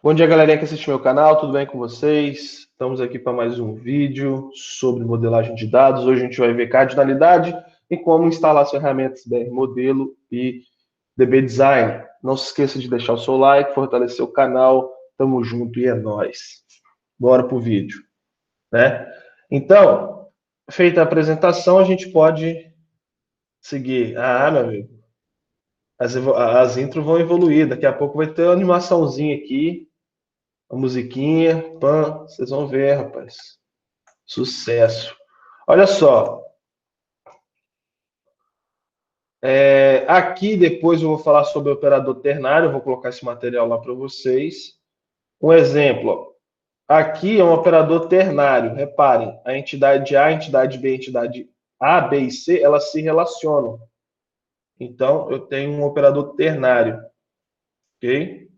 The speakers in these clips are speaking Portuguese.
Bom dia, galerinha que assiste meu canal, tudo bem com vocês? Estamos aqui para mais um vídeo sobre modelagem de dados. Hoje a gente vai ver cardinalidade e como instalar as ferramentas BR Modelo e DB Design. Não se esqueça de deixar o seu like, fortalecer o canal. Tamo junto e é nóis. Bora pro vídeo, né? Então, feita a apresentação, a gente pode seguir. Meu amigo, as intros vão evoluir. Daqui a pouco vai ter uma animaçãozinha aqui. A musiquinha, pã, vocês vão ver, rapaz. Sucesso. Olha só. Aqui depois eu vou falar sobre o operador ternário, eu vou colocar esse material lá para vocês. Um exemplo, ó. Aqui é um operador ternário. Reparem, a entidade A, a entidade B, a entidade A, B e C, elas se relacionam. Então, eu tenho um operador ternário. Ok?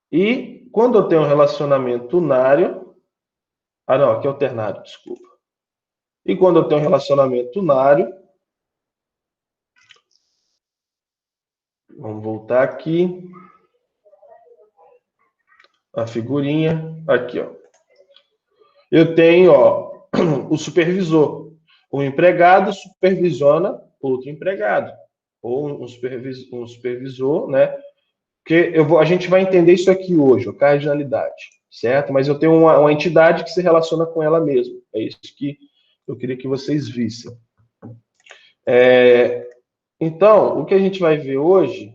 E quando eu tenho um relacionamento unário... não, aqui é o ternário, desculpa. E quando eu tenho um relacionamento unário, vamos voltar aqui, a figurinha, aqui, ó. Eu tenho, ó, o supervisor. O empregado supervisiona outro empregado. Ou um supervisor, né? Porque a gente vai entender isso aqui hoje, a cardinalidade, certo? Mas eu tenho uma entidade que se relaciona com ela mesma. É isso que eu queria que vocês vissem. Então, o que a gente vai ver hoje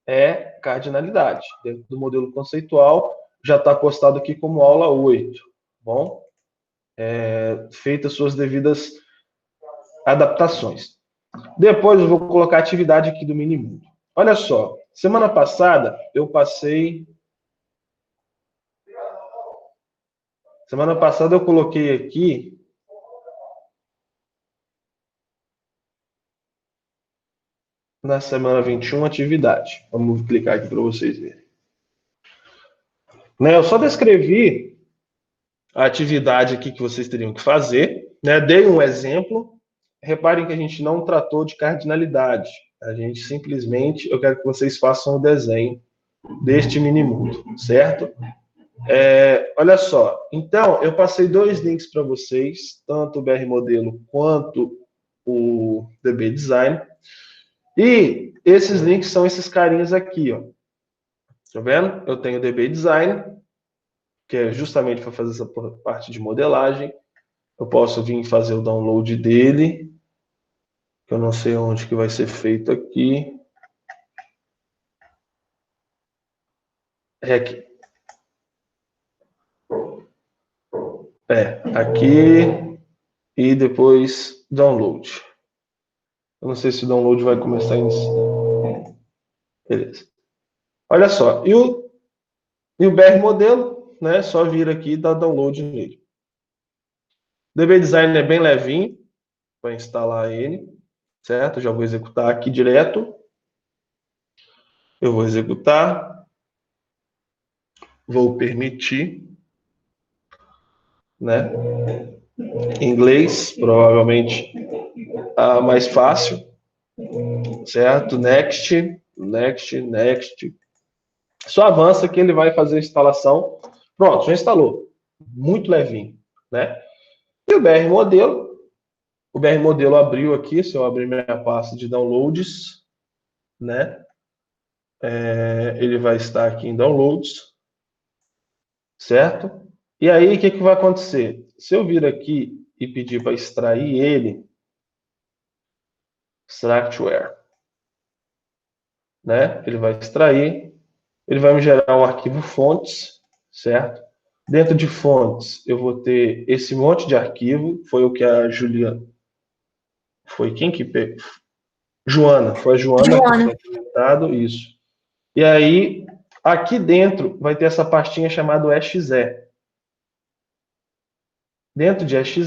é cardinalidade. Dentro do modelo conceitual, já está postado aqui como aula 8. Bom? Feitas suas devidas adaptações. Depois eu vou colocar a atividade aqui do Minimundo. Olha só, semana passada eu passei... Semana passada eu coloquei aqui... Na semana 21, atividade. Vamos clicar aqui para vocês verem. Eu só descrevi a atividade aqui que vocês teriam que fazer, né? Dei um exemplo. Reparem que a gente não tratou de cardinalidade. A gente simplesmente, eu quero que vocês façam o desenho deste minimundo, certo? Olha só. Então, eu passei 2 links para vocês, tanto o BR Modelo quanto o DB Design. E esses links são esses carinhas aqui, ó. Tá vendo? Eu tenho o DB Design, que é justamente para fazer essa parte de modelagem. Eu posso vir fazer o download dele, que eu não sei onde que vai ser feito aqui. É aqui. Aqui e depois download. Eu não sei se o download vai começar em... Beleza. Olha só, e o BR Modelo, né? Só vir aqui e dar download nele. O DB Design é bem levinho para instalar ele, certo? Já vou executar aqui direto. Eu vou executar. Vou permitir, né? Em inglês, provavelmente a mais fácil, certo? Next, next, next. Só avança que ele vai fazer a instalação. Pronto, já instalou. Muito levinho, né? E o BR Modelo abriu aqui, se eu abrir minha pasta de downloads, né? Ele vai estar aqui em downloads, certo? E aí, o que vai acontecer? Se eu vir aqui e pedir para extrair ele, extractware, né? Ele vai extrair, ele vai me gerar um arquivo fontes, certo? Dentro de fontes, eu vou ter esse monte de arquivo, foi o que a Juliana... Foi quem que pegou? Joana, foi a Joana que foi implementado, isso. E aí, aqui dentro, vai ter essa pastinha chamada exe. Dentro de exe,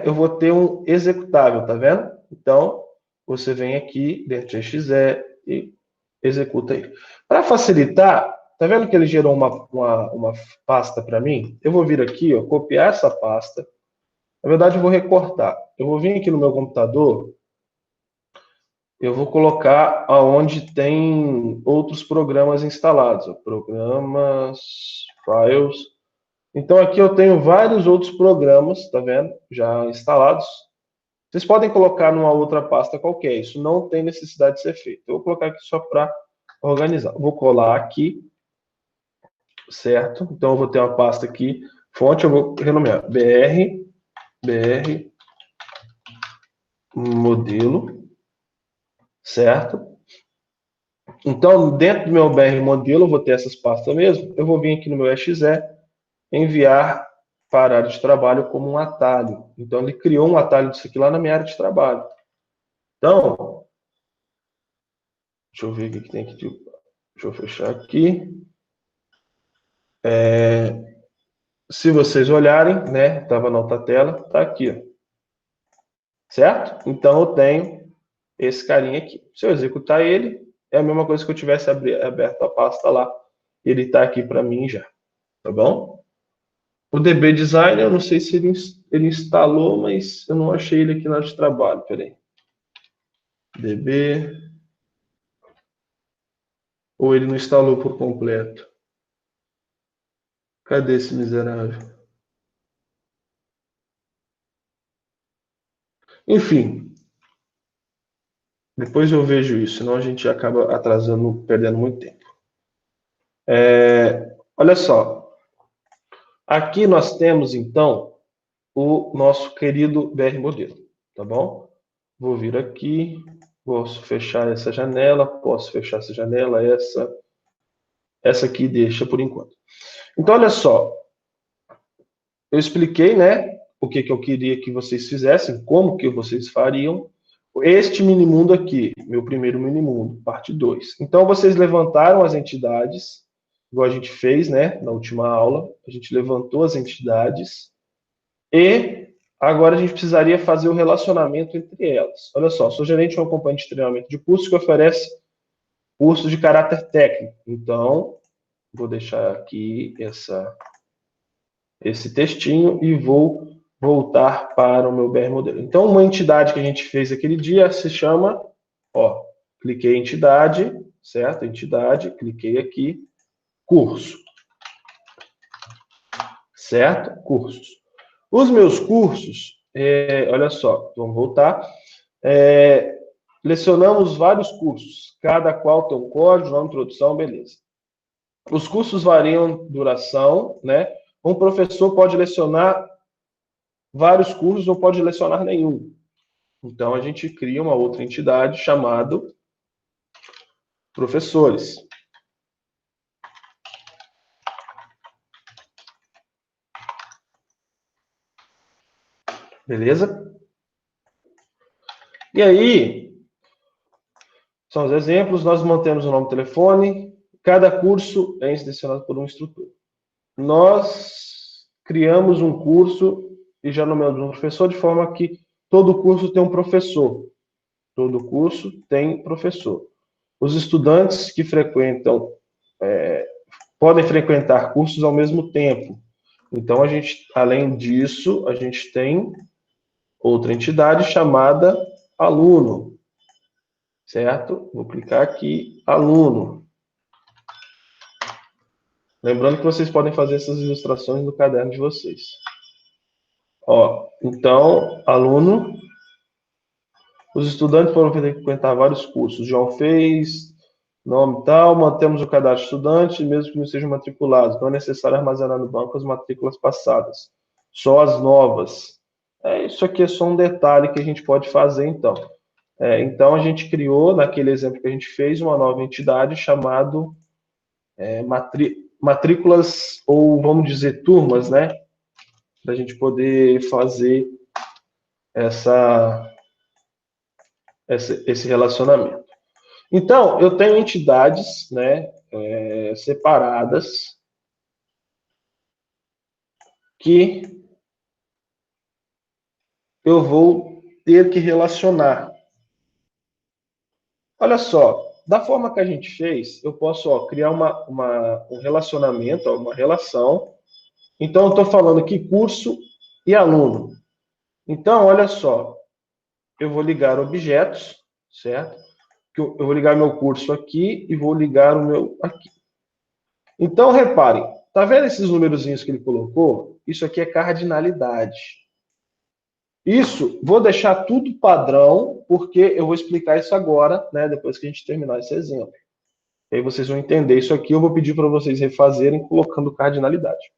eu vou ter um executável, tá vendo? Então, você vem aqui dentro de exe e executa ele. Para facilitar, tá vendo que ele gerou uma pasta para mim? Eu vou vir aqui, ó, copiar essa pasta. Na verdade, eu vou recortar. Eu vou vir aqui no meu computador eu vou colocar aonde tem outros programas instalados. Ó, programas, files. Então, aqui eu tenho vários outros programas, tá vendo? Já instalados. Vocês podem colocar numa outra pasta qualquer. Isso não tem necessidade de ser feito. Eu vou colocar aqui só para organizar. Vou colar aqui, certo? Então, eu vou ter uma pasta aqui. Fonte, eu vou renomear BR modelo, certo? Então, dentro do meu BR modelo, eu vou ter essas pastas mesmo. Eu vou vir aqui no meu exe, enviar para a área de trabalho como um atalho. Então, ele criou um atalho disso aqui lá na minha área de trabalho. Então, deixa eu ver o que tem aqui. Deixa eu fechar aqui. Se vocês olharem, né? Estava na outra tela, está aqui, ó. Certo? Então, eu tenho esse carinha aqui. Se eu executar ele, é a mesma coisa que eu tivesse aberto a pasta lá. Ele está aqui para mim já. Tá bom? O DB Design, eu não sei se ele instalou, mas eu não achei ele aqui na área de trabalho. Peraí. DB. Ou ele não instalou por completo? Cadê esse miserável? Enfim, depois eu vejo isso, senão a gente acaba atrasando, perdendo muito tempo. Olha só. Aqui nós temos, então, o nosso querido BR modelo, tá bom? Vou vir aqui, posso fechar essa janela, posso fechar essa janela, essa aqui deixa por enquanto. Então, olha só, eu expliquei, né, o que eu queria que vocês fizessem, como que vocês fariam. Este minimundo aqui, meu primeiro minimundo, parte 2. Então, vocês levantaram as entidades, igual a gente fez, né, na última aula. A gente levantou as entidades e agora a gente precisaria fazer o relacionamento entre elas. Olha só, sou gerente de uma companhia de treinamento de cursos que oferece cursos de caráter técnico. Então, vou deixar aqui esse textinho e vou voltar para o meu BR modelo. Então, uma entidade que a gente fez aquele dia se chama, ó, cliquei em entidade, certo? Entidade, cliquei aqui, curso. Certo? Cursos. Os meus cursos, olha só, vamos voltar. Lecionamos vários cursos, cada qual tem um código, uma introdução, beleza. Os cursos variam duração, né? Um professor pode lecionar vários cursos ou pode lecionar nenhum. Então, a gente cria uma outra entidade chamada professores. Beleza? E aí, são os exemplos, nós mantemos o nome do telefone, cada curso é inscricionado por um instrutor. Nós criamos um curso e já nomeamos um professor, de forma que todo curso tem um professor. Todo curso tem professor. Os estudantes que frequentam, podem frequentar cursos ao mesmo tempo. Então, além disso, a gente tem outra entidade chamada aluno. Certo? Vou clicar aqui, aluno. Lembrando que vocês podem fazer essas ilustrações no caderno de vocês. Ó, então, aluno. Os estudantes foram frequentar vários cursos. João fez, nome tal, mantemos o cadastro de estudante, mesmo que não sejam matriculados. Não é necessário armazenar no banco as matrículas passadas, só as novas. Isso aqui é só um detalhe que a gente pode fazer, então. Então, a gente criou, naquele exemplo que a gente fez, uma nova entidade chamada matrículas, ou vamos dizer, turmas, né? Para a gente poder fazer esse relacionamento. Então, eu tenho entidades, né, separadas que eu vou ter que relacionar. Olha só, da forma que a gente fez, eu posso criar um relacionamento, uma relação. Então, eu estou falando aqui curso e aluno. Então, olha só, eu vou ligar objetos, certo? que eu vou ligar meu curso aqui e vou ligar o meu aqui. Então, reparem, tá vendo esses numerozinhos que ele colocou? Isso aqui é cardinalidade. Isso, vou deixar tudo padrão, porque eu vou explicar isso agora, né, depois que a gente terminar esse exemplo. E aí vocês vão entender isso aqui, eu vou pedir para vocês refazerem colocando cardinalidade.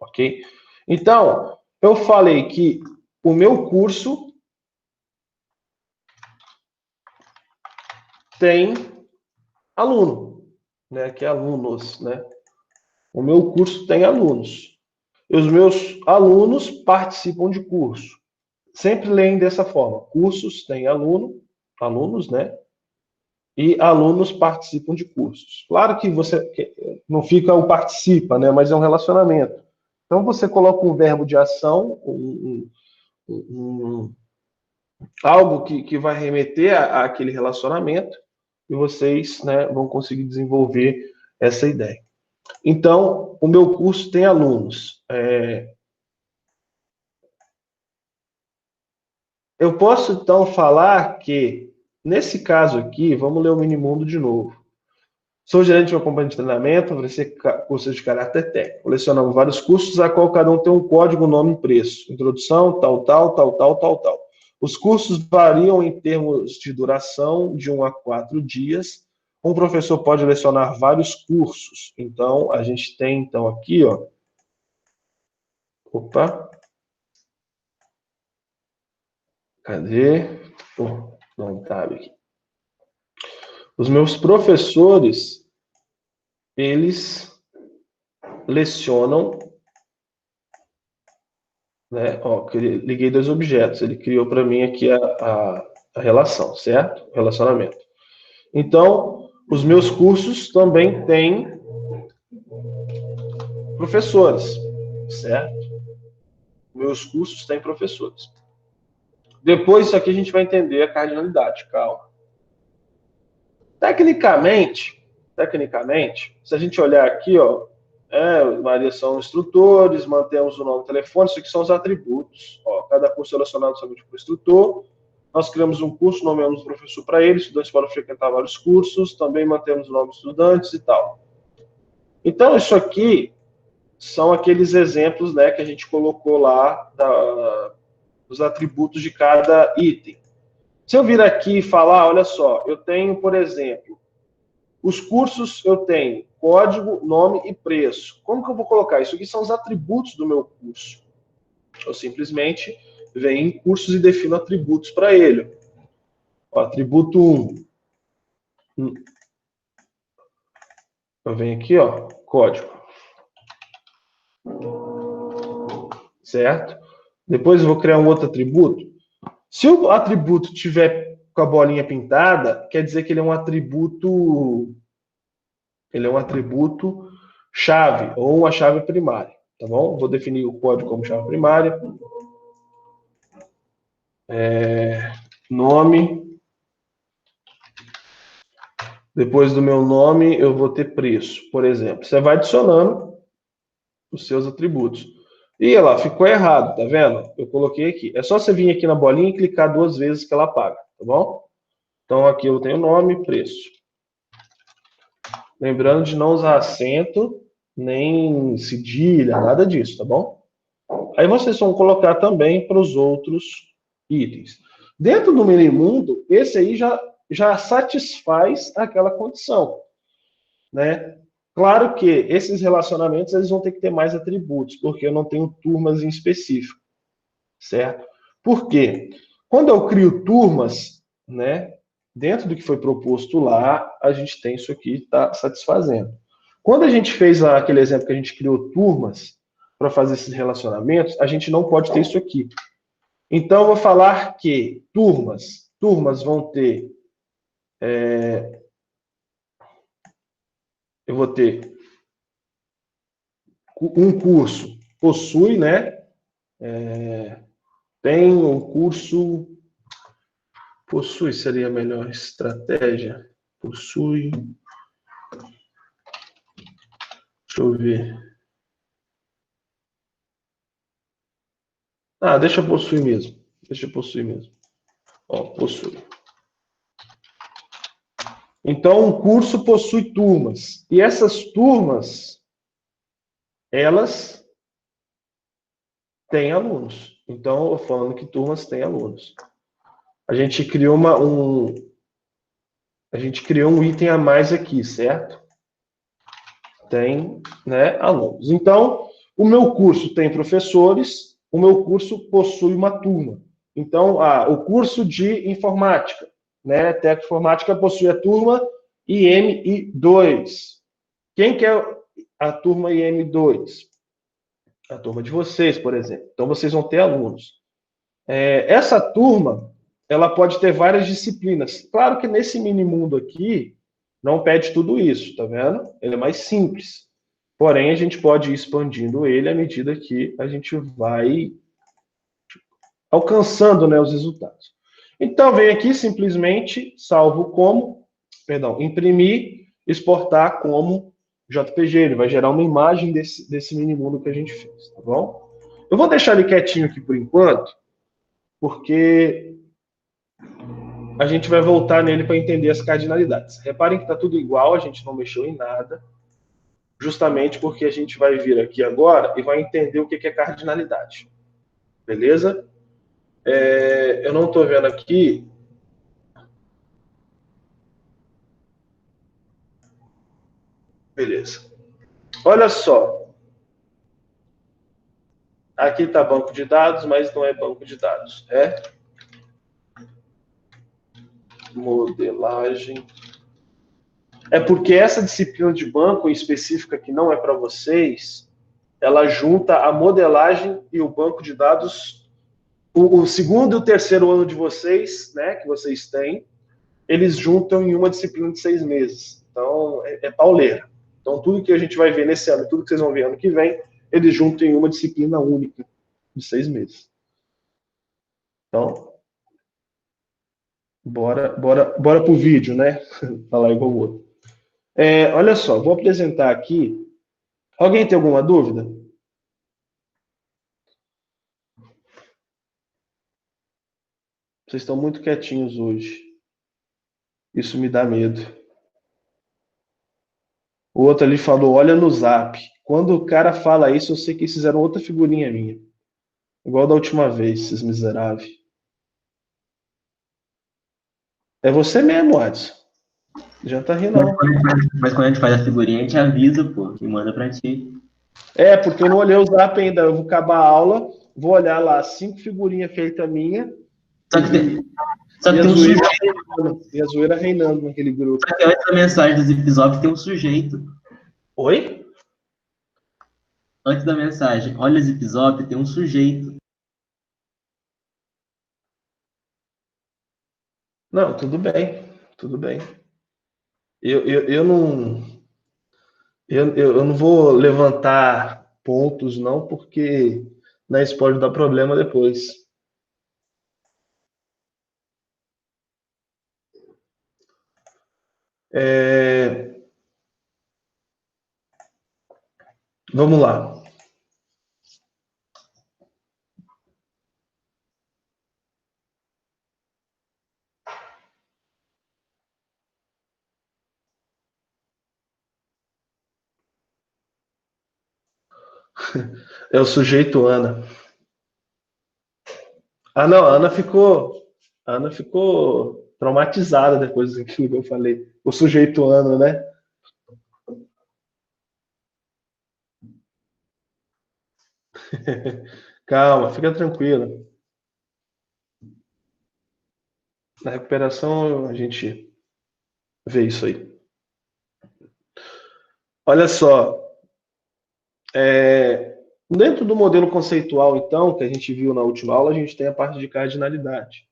Ok? Então, eu falei que o meu curso tem aluno, né, que é alunos, né? O meu curso tem alunos. E os meus alunos participam de curso. Sempre leem dessa forma. Cursos têm alunos, né? E alunos participam de cursos. Claro que você não fica o participa, né? Mas é um relacionamento. Então você coloca um verbo de ação, algo que vai remeter àquele relacionamento, e vocês, né, vão conseguir desenvolver essa ideia. Então, o meu curso tem alunos. Eu posso, então, falar que, nesse caso aqui, vamos ler o Minimundo de novo. Sou gerente de uma companhia de treinamento, oferecer cursos de caráter técnico. Lecionamos vários cursos, a qual cada um tem um código, nome e preço. Introdução, tal. Os cursos variam em termos de duração, de 1 a 4 dias. Um professor pode lecionar vários cursos. Então, a gente tem, então, aqui, ó. Opa. Cadê? Dá um tab aqui. Os meus professores, eles lecionam, né? Ó, liguei dois objetos. Ele criou para mim aqui a relação, certo? Relacionamento. Então, os meus cursos também têm professores, certo? Meus cursos têm professores. Depois, isso aqui a gente vai entender a cardinalidade, calma. Tecnicamente, se a gente olhar aqui, ó, Maria são instrutores, mantemos o nome e telefone, isso aqui são os atributos. Ó, cada curso relacionado somente com o instrutor. Nós criamos um curso, nomeamos o professor para ele, estudantes podem frequentar vários cursos, também mantemos o nome dos estudantes e tal. Então, isso aqui são aqueles exemplos, né, que a gente colocou lá dos atributos de cada item. Se eu vir aqui e falar, olha só, eu tenho, por exemplo, os cursos eu tenho código, nome e preço. Como que eu vou colocar? Isso aqui são os atributos do meu curso. Eu simplesmente venho em cursos e defino atributos para ele. O atributo 1. Eu venho aqui, ó, código. Certo? Depois eu vou criar um outro atributo. Se o atributo tiver com a bolinha pintada, quer dizer que ele é um atributo chave ou uma chave primária, tá bom? Vou definir o código como chave primária. Nome. Depois do meu nome, eu vou ter preço, por exemplo. Você vai adicionando os seus atributos. E olha lá, ficou errado, tá vendo? Eu coloquei aqui. É só você vir aqui na bolinha e clicar 2 vezes que ela apaga, tá bom? Então aqui eu tenho nome e preço. Lembrando de não usar acento, nem cedilha, nada disso, tá bom? Aí vocês vão colocar também para os outros itens. Dentro do Minimundo, esse aí já satisfaz aquela condição, né? Claro que esses relacionamentos eles vão ter que ter mais atributos, porque eu não tenho turmas em específico, certo? Por quê? Quando eu crio turmas, né, dentro do que foi proposto lá, a gente tem isso aqui, está satisfazendo. Quando a gente fez aquele exemplo que a gente criou turmas para fazer esses relacionamentos, a gente não pode ter isso aqui. Então, eu vou falar que turmas vão ter eu vou ter um curso, possui, né? Tem um curso, possui seria a melhor estratégia. Possui, deixa eu ver. Ah, deixa possuir mesmo. Deixa possuir mesmo. Ó, possui. Então, um curso possui turmas. E essas turmas, elas têm alunos. Então, eu falando que turmas têm alunos. A gente criou um item a mais aqui, certo? Tem, né, alunos. Então, o meu curso tem professores, o meu curso possui uma turma. Então, o curso de informática, né, técnica informática possui a turma IM2. Quem que é a turma IM2? A turma de vocês, por exemplo. Então, vocês vão ter alunos. Essa turma, ela pode ter várias disciplinas. Claro que nesse mini-mundo aqui, não pede tudo isso, tá vendo? Ele é mais simples. Porém, a gente pode ir expandindo ele à medida que a gente vai alcançando, né, os resultados. Então, vem aqui simplesmente salvo como, imprimir, exportar como JPG. Ele vai gerar uma imagem desse mini-mundo que a gente fez, tá bom? Eu vou deixar ele quietinho aqui por enquanto, porque a gente vai voltar nele para entender as cardinalidades. Reparem que está tudo igual, a gente não mexeu em nada, justamente porque a gente vai vir aqui agora e vai entender o que é cardinalidade. Beleza? Eu não estou vendo aqui. Beleza. Olha só. Aqui está banco de dados, mas não é banco de dados. É modelagem. É porque essa disciplina de banco específica que não é para vocês, ela junta a modelagem e o banco de dados. O segundo e o terceiro ano de vocês, né, que vocês têm, eles juntam em uma disciplina de 6 meses. Então, é pauleira. Então, tudo que a gente vai ver nesse ano, tudo que vocês vão ver ano que vem, eles juntam em uma disciplina única de 6 meses. Então, bora pro vídeo, né? Falar igual o outro. Olha só, vou apresentar aqui. Alguém tem alguma dúvida? Vocês estão muito quietinhos hoje. Isso me dá medo. O outro ali falou, olha no zap. Quando o cara fala isso, eu sei que eles fizeram outra figurinha minha. Igual da última vez, esses miseráveis. É você mesmo, Adson. Já tá rindo, não. Mas quando a gente faz a figurinha, a gente avisa, pô, e manda pra ti. Porque eu não olhei o zap ainda. Eu vou acabar a aula, vou olhar lá 5 figurinhas feitas minha. Só que tem um sujeito. E a zoeira reinando naquele grupo. Só que antes da mensagem do Zip Zop tem um sujeito. Oi? Antes da mensagem, olha Zip Zop, tem um sujeito. Não, tudo bem. Tudo bem. Eu não vou levantar pontos, não, porque né, isso pode dar problema depois. Vamos lá. É o sujeito Ana. Não, a Ana ficou traumatizada depois daquilo que eu falei. O sujeito Ana, né? Calma, fica tranquila. Na recuperação a gente vê isso aí. Olha só, dentro do modelo conceitual, então, que a gente viu na última aula, a gente tem a parte de cardinalidade,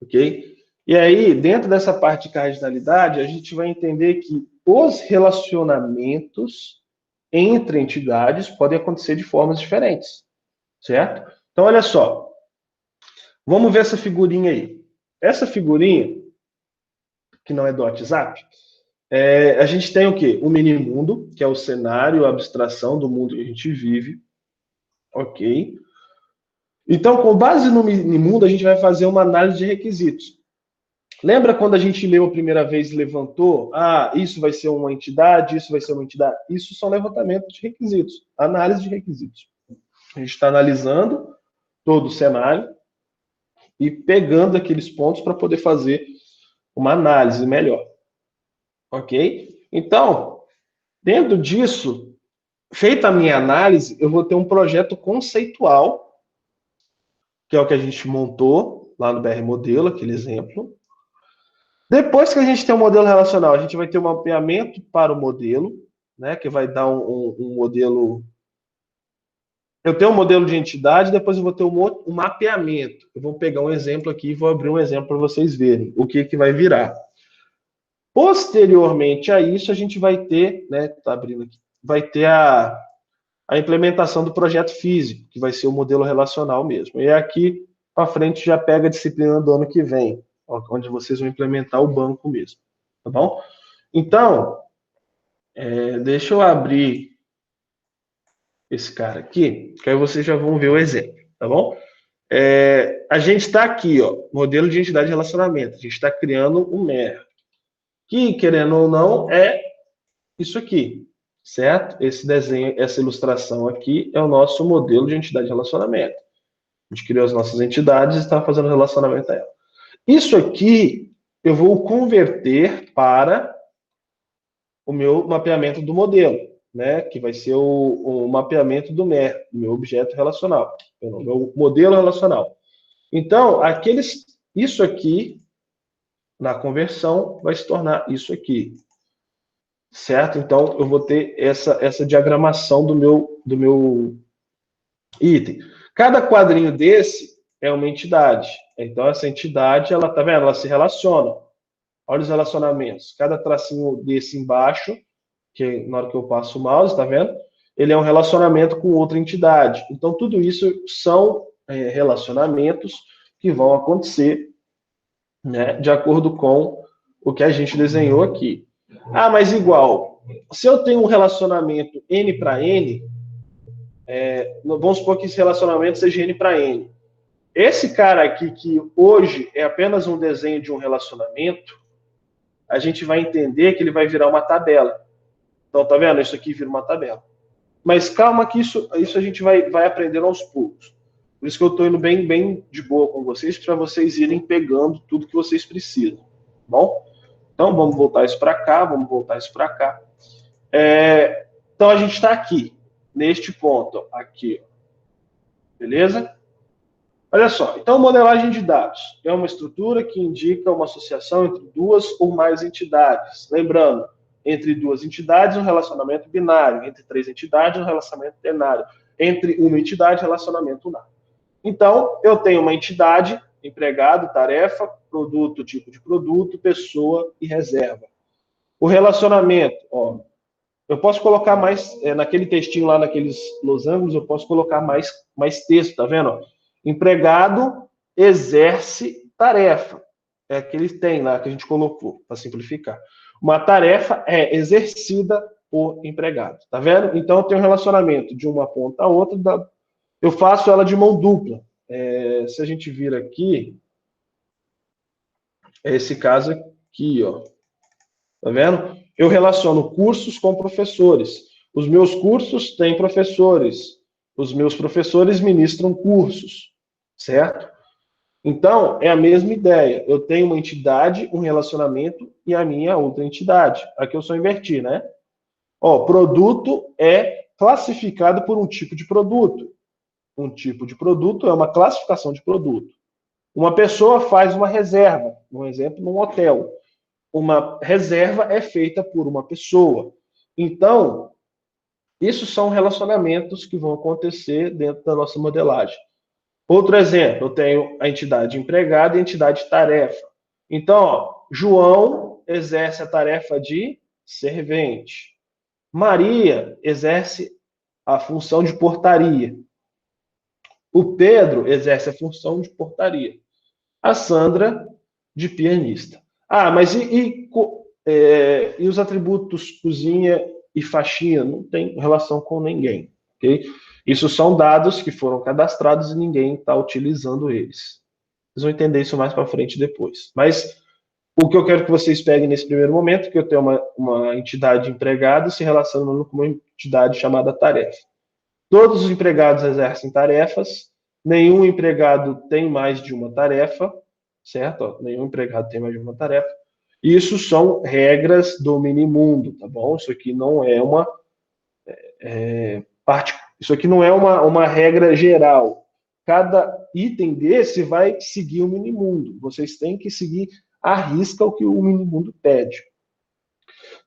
ok? E aí, dentro dessa parte de cardinalidade, a gente vai entender que os relacionamentos entre entidades podem acontecer de formas diferentes, certo? Então, olha só, vamos ver essa figurinha aí. Essa figurinha, que não é do WhatsApp, a gente tem o quê? O mini-mundo, que é o cenário, a abstração do mundo que a gente vive, ok? Então, com base no mini-mundo, a gente vai fazer uma análise de requisitos. Lembra quando a gente leu a primeira vez e levantou? Ah, isso vai ser uma entidade, isso vai ser uma entidade. Isso são levantamentos de requisitos, análise de requisitos. A gente está analisando todo o cenário e pegando aqueles pontos para poder fazer uma análise melhor. Ok? Então, dentro disso, feita a minha análise, eu vou ter um projeto conceitual, que é o que a gente montou lá no BR Modelo, aquele exemplo. Depois que a gente tem um modelo relacional, a gente vai ter um mapeamento para o modelo, né, que vai dar um modelo. Eu tenho um modelo de entidade, depois eu vou ter um mapeamento. Eu vou pegar um exemplo aqui e vou abrir um exemplo para vocês verem o que vai virar. Posteriormente a isso, a gente vai ter, né, tá abrindo aqui, vai ter a implementação do projeto físico, que vai ser o modelo relacional mesmo. E aqui para frente já pega a disciplina do ano que vem, onde vocês vão implementar o banco mesmo, tá bom? Então, deixa eu abrir esse cara aqui, que aí vocês já vão ver o exemplo, tá bom? A gente está aqui, ó, modelo de entidade de relacionamento. A gente está criando um MER, que, querendo ou não, é isso aqui, certo? Esse desenho, essa ilustração aqui é o nosso modelo de entidade de relacionamento. A gente criou as nossas entidades e está fazendo relacionamento a ela. Isso aqui eu vou converter para o meu mapeamento do modelo, né? Que vai ser o mapeamento do MER, meu objeto relacional, o meu modelo relacional. Então, isso aqui, na conversão, vai se tornar isso aqui. Certo? Então, eu vou ter essa diagramação do meu item. Cada quadrinho desse é uma entidade. Então, essa entidade, ela tá vendo? Ela se relaciona. Olha os relacionamentos. Cada tracinho desse embaixo, que na hora que eu passo o mouse, tá vendo? Ele é um relacionamento com outra entidade. Então, tudo isso são relacionamentos que vão acontecer, né, de acordo com o que a gente desenhou aqui. Ah, mas igual, se eu tenho um relacionamento N para N, vamos supor que esse relacionamento seja N para N. Esse cara aqui, que hoje é apenas um desenho de um relacionamento, a gente vai entender que ele vai virar uma tabela. Então, tá vendo? Isso aqui vira uma tabela. Mas calma que isso a gente vai aprendendo aos poucos. Por isso que eu estou indo bem de boa com vocês, para vocês irem pegando tudo que vocês precisam. Tá bom? Então, vamos voltar isso para cá, vamos voltar isso para cá. Então, a gente está aqui, neste ponto, aqui. Beleza? Olha só, então, modelagem de dados é uma estrutura que indica uma associação entre duas ou mais entidades. Lembrando, entre duas entidades, um relacionamento binário. Entre três entidades, um relacionamento tenário. Entre uma entidade, relacionamento unário. Então, eu tenho uma entidade, empregado, tarefa, produto, tipo de produto, pessoa e reserva. O relacionamento, ó, eu posso colocar mais, naquele textinho lá, naqueles losangos, eu posso colocar mais texto, tá vendo? Empregado exerce tarefa. É que ele tem lá, que a gente colocou, para simplificar. Uma tarefa é exercida por empregado, tá vendo? Então, eu tenho um relacionamento de uma ponta a outra, eu faço ela de mão dupla. Se a gente vir aqui, é esse caso aqui, ó. Tá vendo? Eu relaciono cursos com professores. Os meus cursos têm professores. Os meus professores ministram cursos, certo? Então, é a mesma ideia. Eu tenho uma entidade, um relacionamento e a minha outra entidade. Aqui eu só inverti, né? Ó, produto é classificado por um tipo de produto. Um tipo de produto é uma classificação de produto. Uma pessoa faz uma reserva, um exemplo, num hotel. Uma reserva é feita por uma pessoa. Então, isso são relacionamentos que vão acontecer dentro da nossa modelagem. Outro exemplo, eu tenho a entidade empregada e a entidade tarefa. Então, ó, João exerce a tarefa de servente. Maria exerce a função de portaria. O Pedro exerce a função de portaria. A Sandra, de pianista. Ah, mas e os atributos cozinha e faxina? Não tem relação com ninguém, ok? Isso são dados que foram cadastrados e ninguém está utilizando eles. Vocês vão entender isso mais para frente depois. Mas O que eu quero que vocês peguem nesse primeiro momento, que eu tenho uma entidade empregada se relacionando com uma entidade chamada tarefa. Todos os empregados exercem tarefas, nenhum empregado tem mais de uma tarefa, certo? Ó, nenhum empregado tem mais de uma tarefa. Isso são regras do minimundo, tá bom? Isso aqui não é uma isso aqui não é uma regra geral. Cada item desse vai seguir o minimundo. Vocês têm que seguir à risca o que o minimundo pede.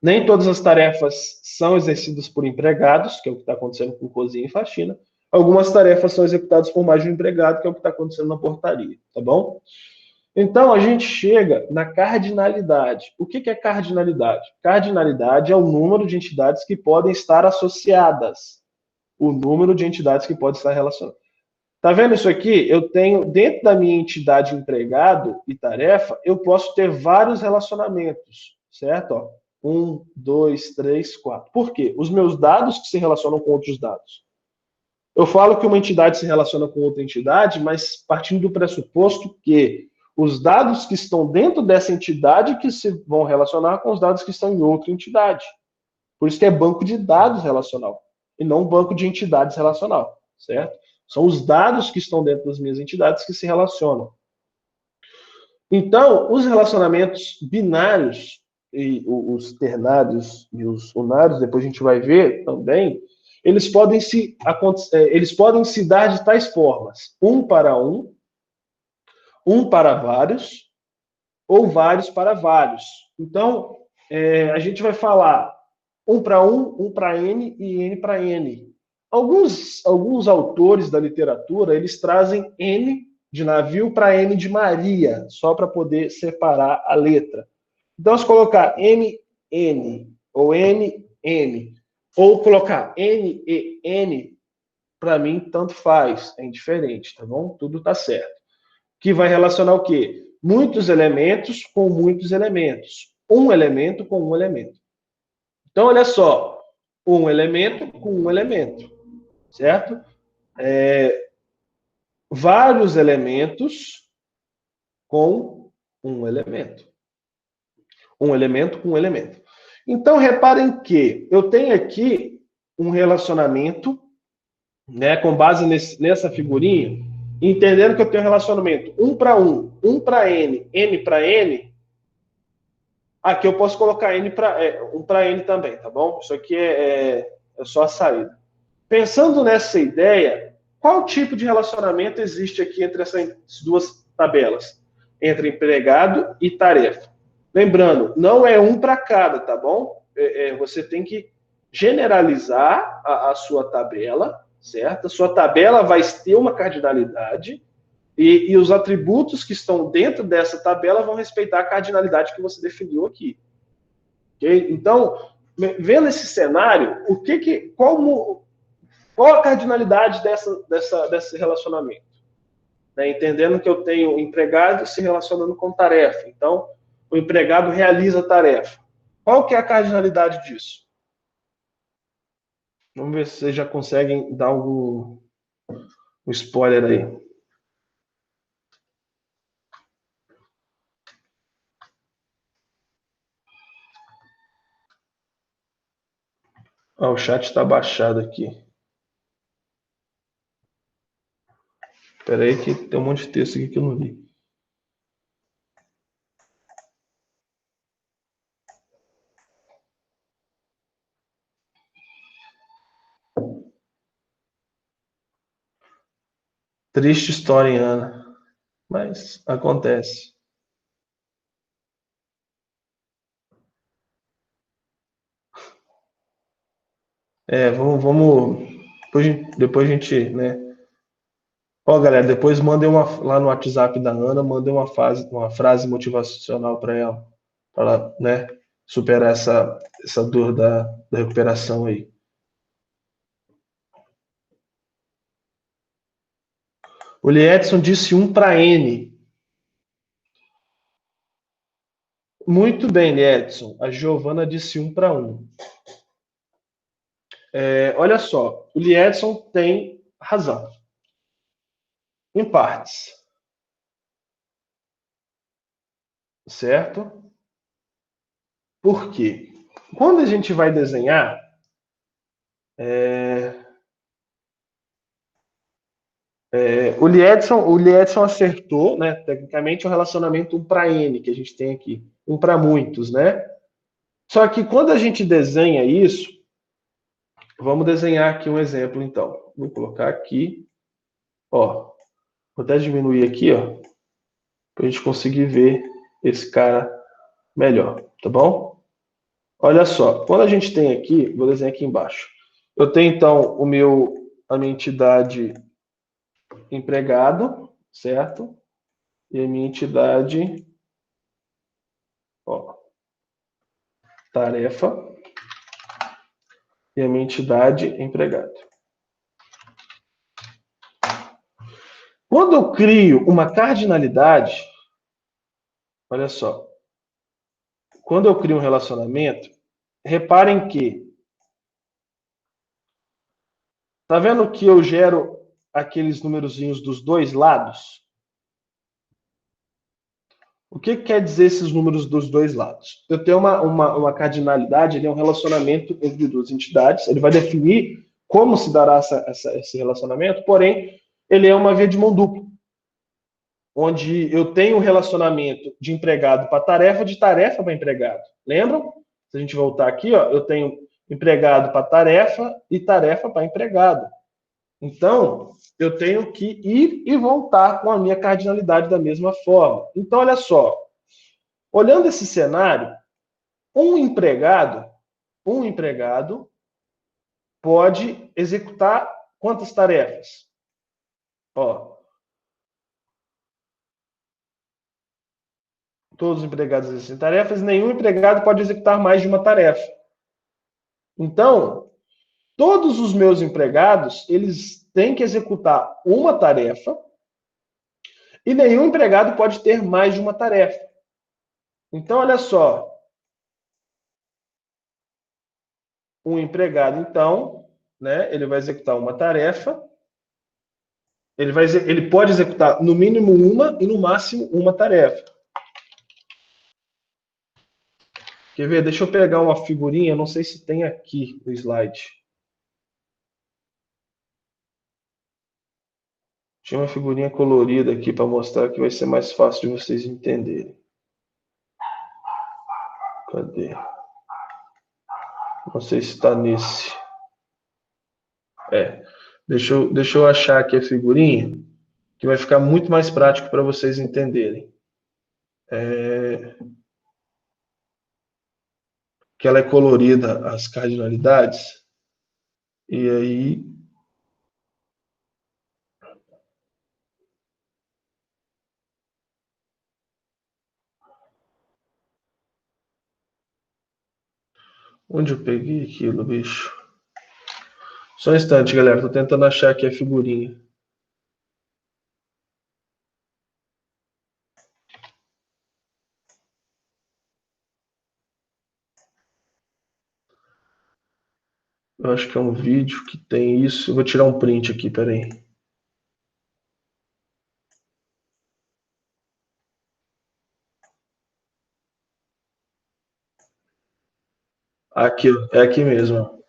Nem todas as tarefas são exercidas por empregados, que é o que está acontecendo com cozinha e faxina. Algumas tarefas são executadas por mais de um empregado, que é o que está acontecendo na portaria, tá bom? Então, a gente chega na cardinalidade. O que é cardinalidade? Cardinalidade é o número de entidades que podem estar associadas. O número de entidades que podem estar relacionadas. Tá vendo isso aqui? Eu tenho, dentro da minha entidade empregado e tarefa, eu posso ter vários relacionamentos, certo? Ó, 1, 2, 3, 4. Por quê? Os meus dados que se relacionam com outros dados. Eu falo que uma entidade se relaciona com outra entidade, mas partindo do pressuposto que os dados que estão dentro dessa entidade que se vão relacionar com os dados que estão em outra entidade. Por isso que é banco de dados relacional, e não banco de entidades relacional, certo? São os dados que estão dentro das minhas entidades que se relacionam. Então, os relacionamentos binários, e os ternários e os unários, depois a gente vai ver também, eles podem se dar de tais formas: um para para vários, ou vários para vários. Então, a gente vai falar um para N e N para N. Alguns autores da literatura, eles trazem N de navio para N de Maria, só para poder separar a letra. Então, se colocar MN ou NN, ou colocar NEN, para mim, tanto faz, é indiferente, tá bom? Tudo está certo. Que vai relacionar o quê? Muitos elementos com muitos elementos. Um elemento com um elemento. Então, olha só. Um elemento com um elemento. Certo? Vários elementos com um elemento. Um elemento com um elemento. Então, reparem que eu tenho aqui um relacionamento, né, com base nessa figurinha, entendendo que eu tenho um relacionamento um para N, N para N. Aqui eu posso colocar N um para N também, tá bom? Isso aqui é só a saída. Pensando nessa ideia, qual tipo de relacionamento existe aqui entre essas duas tabelas? Entre empregado e tarefa. Lembrando, não é um para cada, tá bom? Você tem que generalizar a sua tabela, certo? A sua tabela vai ter uma cardinalidade e os atributos que estão dentro dessa tabela vão respeitar a cardinalidade que você definiu aqui. Okay? Então, vendo esse cenário, qual a cardinalidade desse relacionamento? Né? Entendendo que eu tenho empregado se relacionando com tarefa. Então, o empregado realiza a tarefa. Qual que é a cardinalidade disso? Vamos ver se vocês já conseguem dar um spoiler aí. O chat está baixado aqui. Espera aí que tem um monte de texto aqui que eu não li. Triste história, Ana. Mas acontece. Vamos depois a gente, né? Ó, galera, depois mandem lá no WhatsApp da Ana, mandem uma frase motivacional para ela, né, superar essa dor da recuperação aí. O Liedson disse 1 para N. Muito bem, Liedson. A Giovana disse 1 para 1. Olha só, o Liedson tem razão. Em partes. certo? Por quê? Quando a gente vai desenhar, o Liedson acertou, né, tecnicamente, o relacionamento 1 para N, que a gente tem aqui. 1 para muitos, né? Só que quando a gente desenha isso, vamos desenhar aqui um exemplo, então. Vou colocar aqui, ó. Vou até diminuir aqui, ó, para a gente conseguir ver esse cara melhor, tá bom? Olha só, quando a gente tem aqui, vou desenhar aqui embaixo. Eu tenho, então, a minha entidade empregado, certo? E a minha entidade, ó, tarefa, e a minha entidade empregado. Quando eu crio uma cardinalidade, olha só, quando eu crio um relacionamento, reparem que, tá vendo que eu gero aqueles numerozinhos dos dois lados? O que quer dizer esses números dos dois lados? Eu tenho uma cardinalidade, ele é um relacionamento entre duas entidades, ele vai definir como se dará esse relacionamento, porém, ele é uma via de mão dupla, onde eu tenho um relacionamento de empregado para tarefa, de tarefa para empregado. Lembram? Se a gente voltar aqui, ó, eu tenho empregado para tarefa e tarefa para empregado. Então, eu tenho que ir e voltar com a minha cardinalidade da mesma forma. Então, olha só. Olhando esse cenário, um empregado pode executar quantas tarefas? Ó, todos os empregados exercem tarefas, nenhum empregado pode executar mais de uma tarefa. Então, todos os meus empregados, eles têm que executar uma tarefa e nenhum empregado pode ter mais de uma tarefa. Então, olha só. Um empregado, então, né, ele vai executar uma tarefa, ele pode executar no mínimo uma e no máximo uma tarefa. Quer ver? Deixa eu pegar uma figurinha, não sei se tem aqui no slide. Tinha uma figurinha colorida aqui para mostrar que vai ser mais fácil de vocês entenderem. Cadê? Não sei se está nesse. Deixa eu achar aqui a figurinha, que vai ficar muito mais prático para vocês entenderem. Que ela é colorida, as cardinalidades. E aí, onde eu peguei aquilo, bicho? Só um instante, galera. Tô tentando achar aqui a figurinha. Eu acho que é um vídeo que tem isso. Eu vou tirar um print aqui, peraí. Aqui, é aqui mesmo.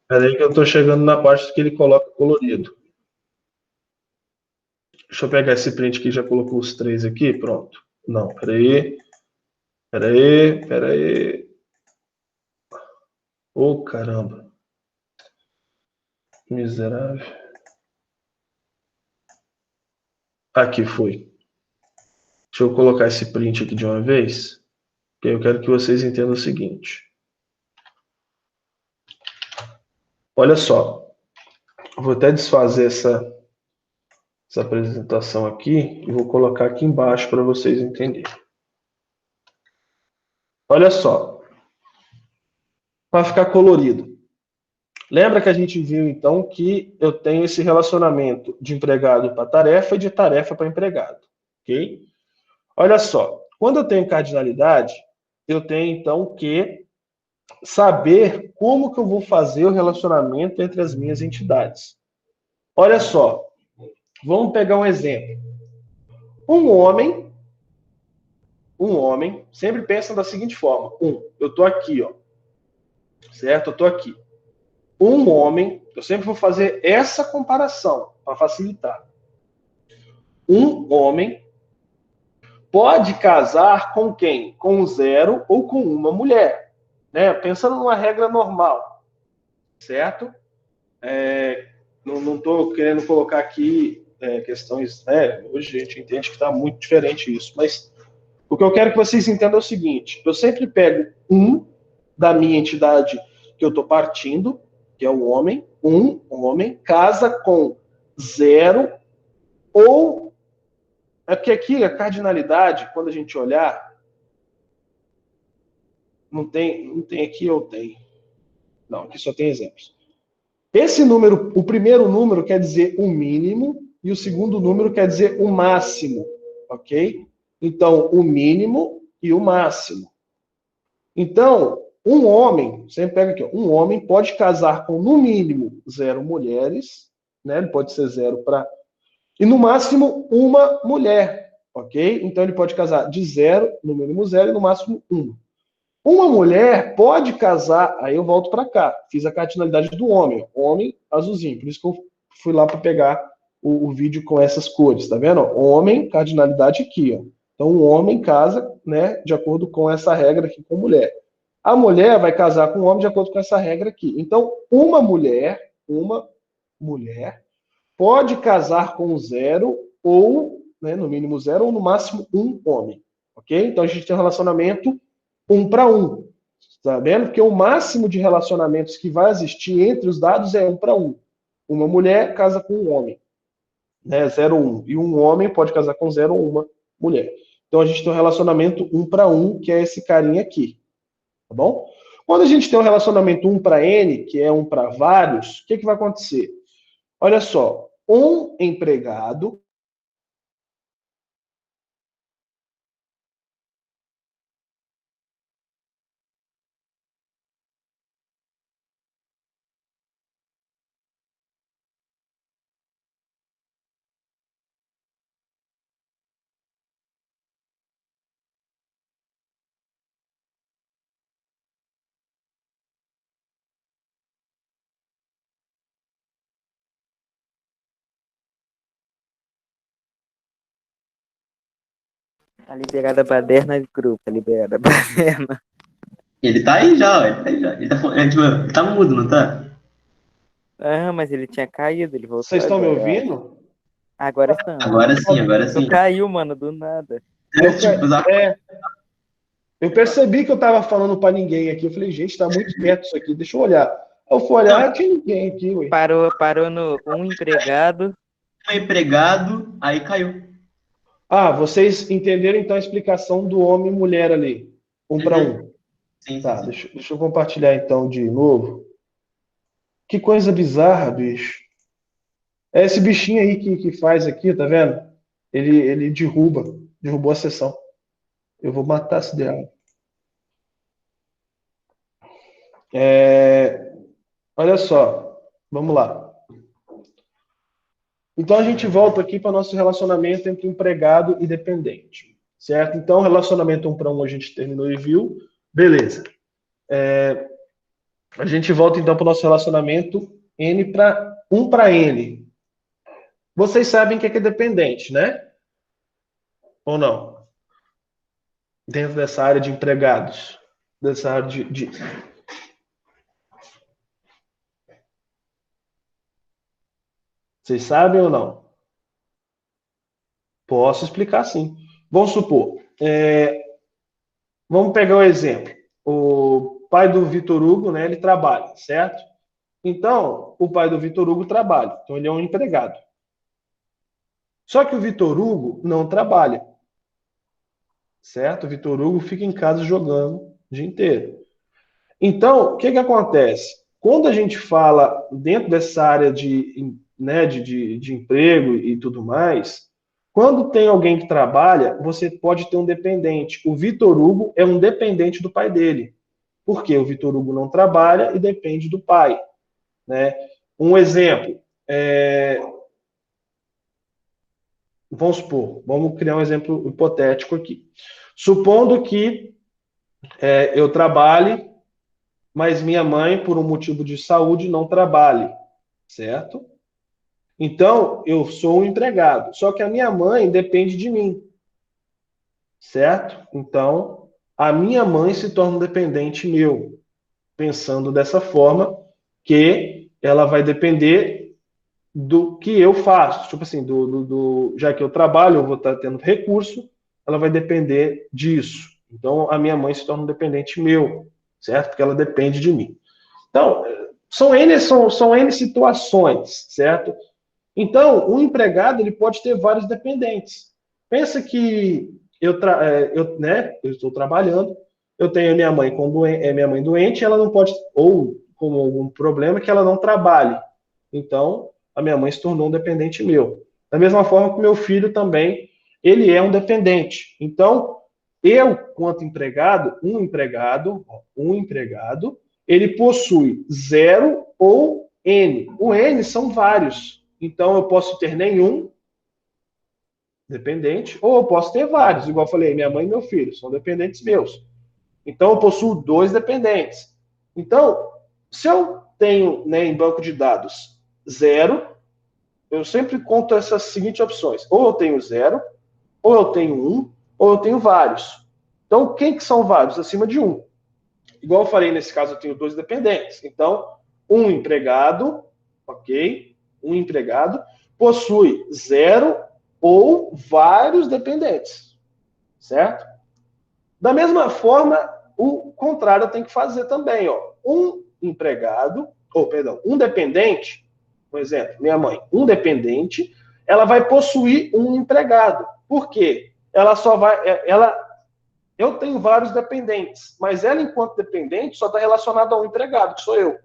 Peraí que eu tô chegando na parte que ele coloca colorido. Deixa eu pegar esse print que já colocou os três aqui. Pronto. Não, peraí. Peraí. Ô, caramba. Miserável. Aqui foi. Deixa eu colocar esse print aqui de uma vez. Que eu quero que vocês entendam o seguinte. Olha só. Eu vou até desfazer essa apresentação aqui e vou colocar aqui embaixo para vocês entenderem. Olha só. Para ficar colorido. Lembra que a gente viu, então, que eu tenho esse relacionamento de empregado para tarefa e de tarefa para empregado. Ok? Olha só. Quando eu tenho cardinalidade, eu tenho, então, que saber como que eu vou fazer o relacionamento entre as minhas entidades. Olha só, vamos pegar um exemplo. Um homem sempre pensa da seguinte forma. Eu estou aqui, ó, certo? Eu estou aqui. Um homem, eu sempre vou fazer essa comparação para facilitar. Um homem pode casar com quem? Com 0 ou com uma mulher, né? Pensando numa regra normal, certo? Não estou querendo colocar aqui questões, né? Hoje a gente entende que está muito diferente isso, mas o que eu quero que vocês entendam é o seguinte: eu sempre pego da minha entidade que eu estou partindo, que é o homem, um homem, casa com 0 ou. É porque aqui a cardinalidade, quando a gente olhar, não tem aqui ou tem? Não, aqui só tem exemplos. Esse número, o primeiro número quer dizer o mínimo e o segundo número quer dizer o máximo, ok? Então, o mínimo e o máximo. Então, um homem, sempre pega aqui, um homem pode casar com, no mínimo, 0 mulheres, né? Ele pode ser 0 para... E, no máximo, uma mulher, ok? Então, ele pode casar de 0, no mínimo 0, e no máximo 1. Uma mulher pode casar, aí eu volto para cá, fiz a cardinalidade do homem azulzinho, por isso que eu fui lá para pegar o vídeo com essas cores, tá vendo? Homem, cardinalidade aqui, ó. Então, o homem casa, né, de acordo com essa regra aqui com mulher. A mulher vai casar com o homem de acordo com essa regra aqui. Então, uma mulher pode casar com 0 ou, né, no mínimo 0 ou no máximo um homem, ok? Então, a gente tem um relacionamento 1 para 1. Tá vendo? Porque o máximo de relacionamentos que vai existir entre os dados é 1 para 1. Uma mulher casa com um homem, né? 0, 1. E um homem pode casar com 0 ou uma mulher. Então a gente tem um relacionamento 1 para 1, que é esse carinha aqui. Tá bom? Quando a gente tem um relacionamento 1 para N, que é 1 para vários, o que vai acontecer? Olha só, um empregado. Tá liberada a baderna de grupo, tá liberada a baderna. Ele tá aí já, ó, ele tá aí já. Ele tá, tipo, ele tá mudo, não tá? Ah, mas ele tinha caído, ele voltou Vocês estão me agora, eu acho. ouvindo? Agora estamos. Agora sim, agora Tu sim. caiu, mano, do nada. Eu percebi que eu estava falando para ninguém aqui. Eu falei, gente, está muito perto isso aqui. Deixa eu olhar. Eu fui olhar, não tinha ninguém aqui, ué. Parou no um empregado. Um empregado, aí caiu. Ah, vocês entenderam então a explicação do homem e mulher ali. 1 para 1. Sim, Tá, sim. deixa eu compartilhar então de novo. Que coisa bizarra, bicho. É esse bichinho aí que faz aqui, tá vendo? Ele derrubou a sessão. Eu vou matar esse diabo. Olha só, vamos lá. Então a gente volta aqui para o nosso relacionamento entre empregado e dependente, certo? Então, relacionamento 1 para 1 a gente terminou e viu. Beleza. A gente volta então para o nosso relacionamento N para 1 para N. Vocês sabem o que é dependente, né? Ou não? Dentro dessa área de empregados. Dessa área de... Vocês sabem ou não? Posso explicar sim. Vamos supor. Vamos pegar um exemplo. O pai do Vitor Hugo, né, ele trabalha, certo? Então, o pai do Vitor Hugo trabalha. Então, ele é um empregado. Só que o Vitor Hugo não trabalha, certo? O Vitor Hugo fica em casa jogando o dia inteiro. Então, o que acontece? Quando a gente fala dentro dessa área de emprego e tudo mais, Quando tem alguém que trabalha, você pode ter um dependente. O Vitor Hugo é um dependente do pai dele. Porque o Vitor Hugo não trabalha e depende do pai, né? Um exemplo, vamos supor, vamos criar um exemplo hipotético aqui. Supondo que eu trabalhe, mas minha mãe, por um motivo de saúde, não trabalhe, certo? Então, eu sou um empregado. Só que a minha mãe depende de mim, certo? Então, a minha mãe se torna um dependente meu, pensando dessa forma que ela vai depender do que eu faço. Tipo assim, já que eu trabalho, eu vou estar tendo recurso, ela vai depender disso. Então, a minha mãe se torna um dependente meu, certo? Porque ela depende de mim. Então, são N situações, certo? Então, o empregado ele pode ter vários dependentes. Pensa que eu estou trabalhando, eu tenho minha mãe minha mãe doente, ela não pode, ou com algum problema que ela não trabalhe. Então, a minha mãe se tornou um dependente meu. Da mesma forma que meu filho também, ele é um dependente. Então, eu, quanto empregado, um empregado, ele possui 0 ou N. O N são vários. Então, eu posso ter nenhum dependente, ou eu posso ter vários. Igual eu falei, minha mãe e meu filho são dependentes meus. Então, eu possuo 2 dependentes. Então, se eu tenho, né, em banco de dados 0, eu sempre conto essas seguintes opções. Ou eu tenho 0, ou eu tenho 1, ou eu tenho vários. Então, quem que são vários? Acima de 1. Igual eu falei, nesse caso eu tenho 2 dependentes. Então, um empregado, ok? Um empregado possui 0 ou vários dependentes, certo? Da mesma forma, o contrário tem que fazer também, ó. Um empregado, um dependente, por exemplo, minha mãe, um dependente, ela vai possuir um empregado. Por quê? Eu tenho vários dependentes, mas ela, enquanto dependente, só está relacionada a um empregado, que sou eu.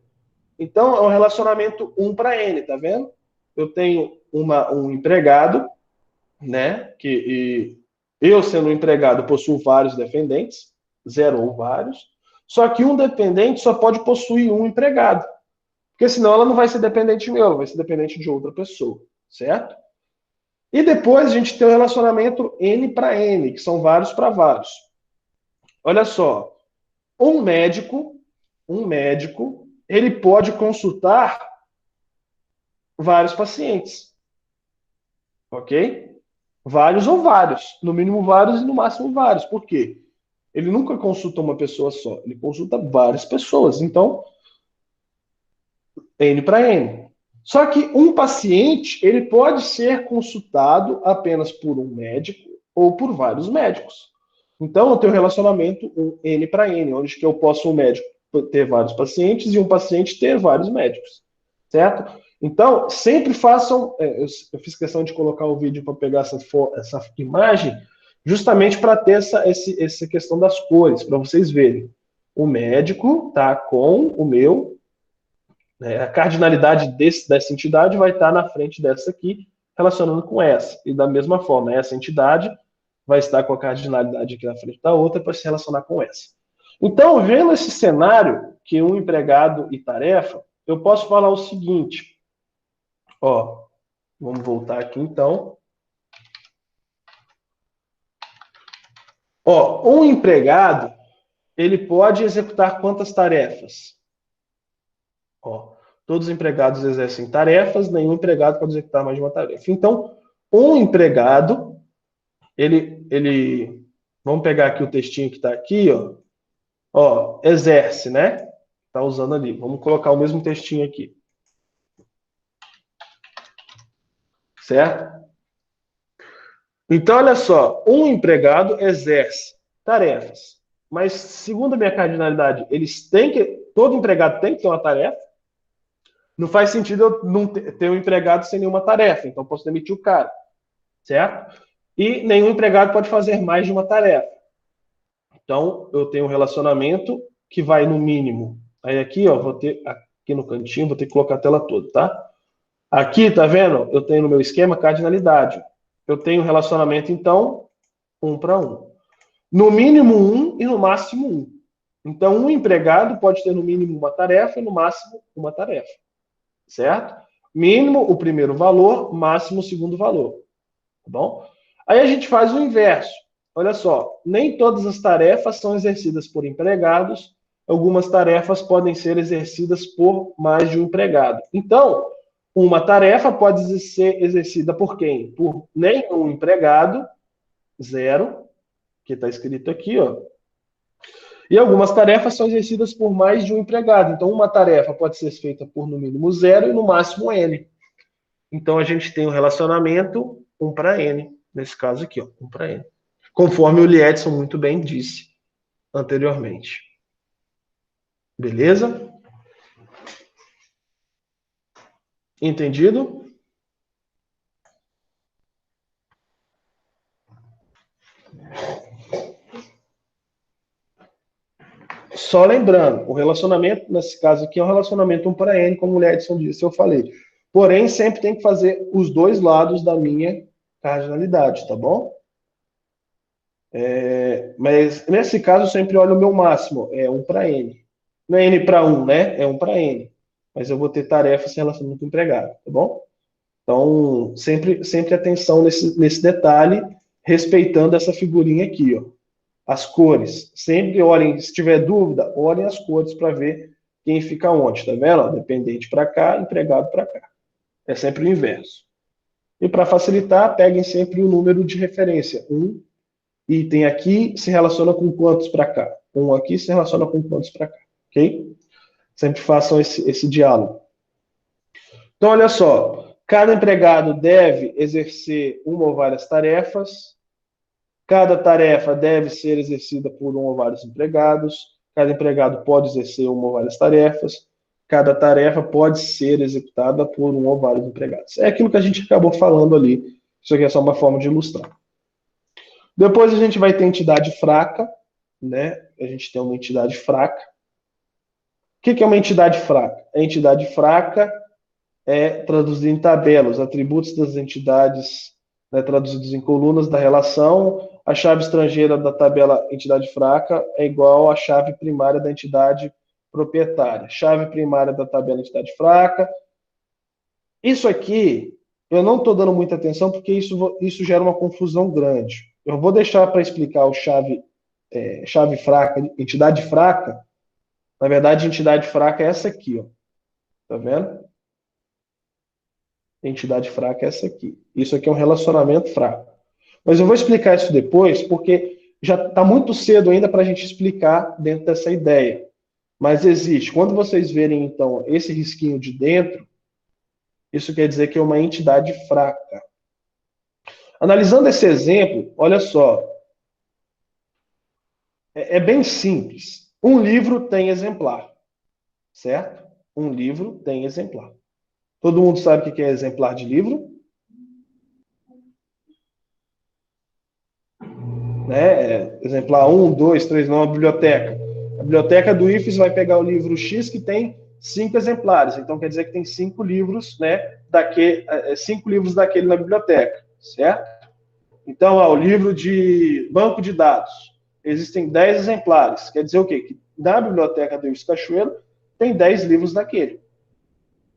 Então, é um relacionamento 1 para N, tá vendo? Eu tenho um empregado, né? E eu, sendo um empregado, possuo vários dependentes, 0 ou vários. Só que um dependente só pode possuir um empregado. Porque senão ela não vai ser dependente meu, ela vai ser dependente de outra pessoa, certo? E depois a gente tem o relacionamento N para N, que são vários para vários. Olha só, um médico, ele pode consultar vários pacientes, ok? Vários ou vários, no mínimo vários e no máximo vários. Por quê? Ele nunca consulta uma pessoa só, ele consulta várias pessoas. Então, N para N. Só que um paciente, ele pode ser consultado apenas por um médico ou por vários médicos. Então, eu tenho um relacionamento N para N, onde que eu posso um médico ter vários pacientes e um paciente ter vários médicos, certo? Então, sempre façam. Eu fiz questão de colocar o vídeo para pegar essa imagem, justamente para ter essa questão das cores, para vocês verem. O médico está com o meu. A cardinalidade dessa entidade vai estar na frente dessa aqui, relacionando com essa. E da mesma forma, essa entidade vai estar com a cardinalidade aqui na frente da outra para se relacionar com essa. Então, vendo esse cenário, que um empregado e tarefa, eu posso falar o seguinte. Ó, vamos voltar aqui então. Ó, um empregado, ele pode executar quantas tarefas? Ó, todos os empregados exercem tarefas, nenhum empregado pode executar mais de uma tarefa. Então, um empregado, vamos pegar aqui o textinho que está aqui, ó, exerce, né? Está usando ali. Vamos colocar o mesmo textinho aqui. Certo? Então, olha só, um empregado exerce tarefas, mas segundo a minha cardinalidade, todo empregado tem que ter uma tarefa. Não faz sentido eu não ter um empregado sem nenhuma tarefa, então eu posso demitir o cara, certo? E nenhum empregado pode fazer mais de uma tarefa. Então, eu tenho um relacionamento que vai no mínimo. Aí aqui, ó, vou ter aqui no cantinho, vou ter que colocar a tela toda, tá? Aqui, tá vendo? Eu tenho no meu esquema cardinalidade. Eu tenho relacionamento, então, 1 para 1. No mínimo 1 e no máximo 1. Então, um empregado pode ter no mínimo uma tarefa e no máximo uma tarefa. Certo? Mínimo o primeiro valor, máximo o segundo valor. Tá bom? Aí a gente faz o inverso. Olha só, nem todas as tarefas são exercidas por empregados, algumas tarefas podem ser exercidas por mais de um empregado. Então, uma tarefa pode ser exercida por quem? Por nenhum empregado, 0, que está escrito aqui, ó. E algumas tarefas são exercidas por mais de um empregado. Então, uma tarefa pode ser feita por no mínimo 0 e no máximo n. Então, a gente tem um relacionamento 1 para n. Nesse caso aqui, ó, 1 para n. Conforme o Liedson muito bem disse anteriormente. Beleza? Entendido? Só lembrando, o relacionamento, nesse caso aqui, é um relacionamento 1 para n, como o Liedson disse, eu falei. Porém, sempre tem que fazer os dois lados da minha cardinalidade, tá bom? Mas nesse caso, eu sempre olho o meu máximo, é 1 para n. Não é n para 1, né? É 1 para n. Mas eu vou ter tarefas se relacionando com o empregado, tá bom? Então, sempre atenção nesse detalhe, respeitando essa figurinha aqui, ó. As cores. Sempre olhem, se tiver dúvida, olhem as cores para ver quem fica onde, tá vendo? Dependente para cá, empregado para cá. É sempre o inverso. E para facilitar, peguem sempre o número de referência. 1 item aqui se relaciona com quantos para cá? 1 aqui se relaciona com quantos para cá, ok? Sempre façam esse diálogo. Então, olha só. Cada empregado deve exercer uma ou várias tarefas. Cada tarefa deve ser exercida por um ou vários empregados. Cada empregado pode exercer uma ou várias tarefas. Cada tarefa pode ser executada por um ou vários empregados. É aquilo que a gente acabou falando ali. Isso aqui é só uma forma de ilustrar. Depois a gente vai ter entidade fraca, né? A gente tem uma entidade fraca. O que é uma entidade fraca? A entidade fraca é traduzida em tabela, os atributos das entidades, né, traduzidos em colunas da relação. A chave estrangeira da tabela entidade fraca é igual à chave primária da entidade proprietária. Chave primária da tabela entidade fraca. Isso aqui, eu não estou dando muita atenção porque isso gera uma confusão grande. Eu vou deixar para explicar o chave fraca, entidade fraca. Na verdade, entidade fraca é essa aqui, ó. Tá vendo? Entidade fraca é essa aqui. Isso aqui é um relacionamento fraco. Mas eu vou explicar isso depois, porque já está muito cedo ainda para a gente explicar dentro dessa ideia. Mas existe. Quando vocês verem, então, esse risquinho de dentro, isso quer dizer que é uma entidade fraca. Analisando esse exemplo, olha só. É bem simples. Um livro tem exemplar. Certo? Um livro tem exemplar. Todo mundo sabe o que é exemplar de livro? Né? Exemplar 1, 2, 3, não, a biblioteca. A biblioteca do IFES vai pegar o livro X que tem 5 exemplares. Então quer dizer que tem 5 livros, né, 5 livros daquele na biblioteca, certo? Então, o livro de banco de dados. Existem 10 exemplares. Quer dizer o quê? Que na biblioteca do IFES Cachoeiro tem 10 livros daquele.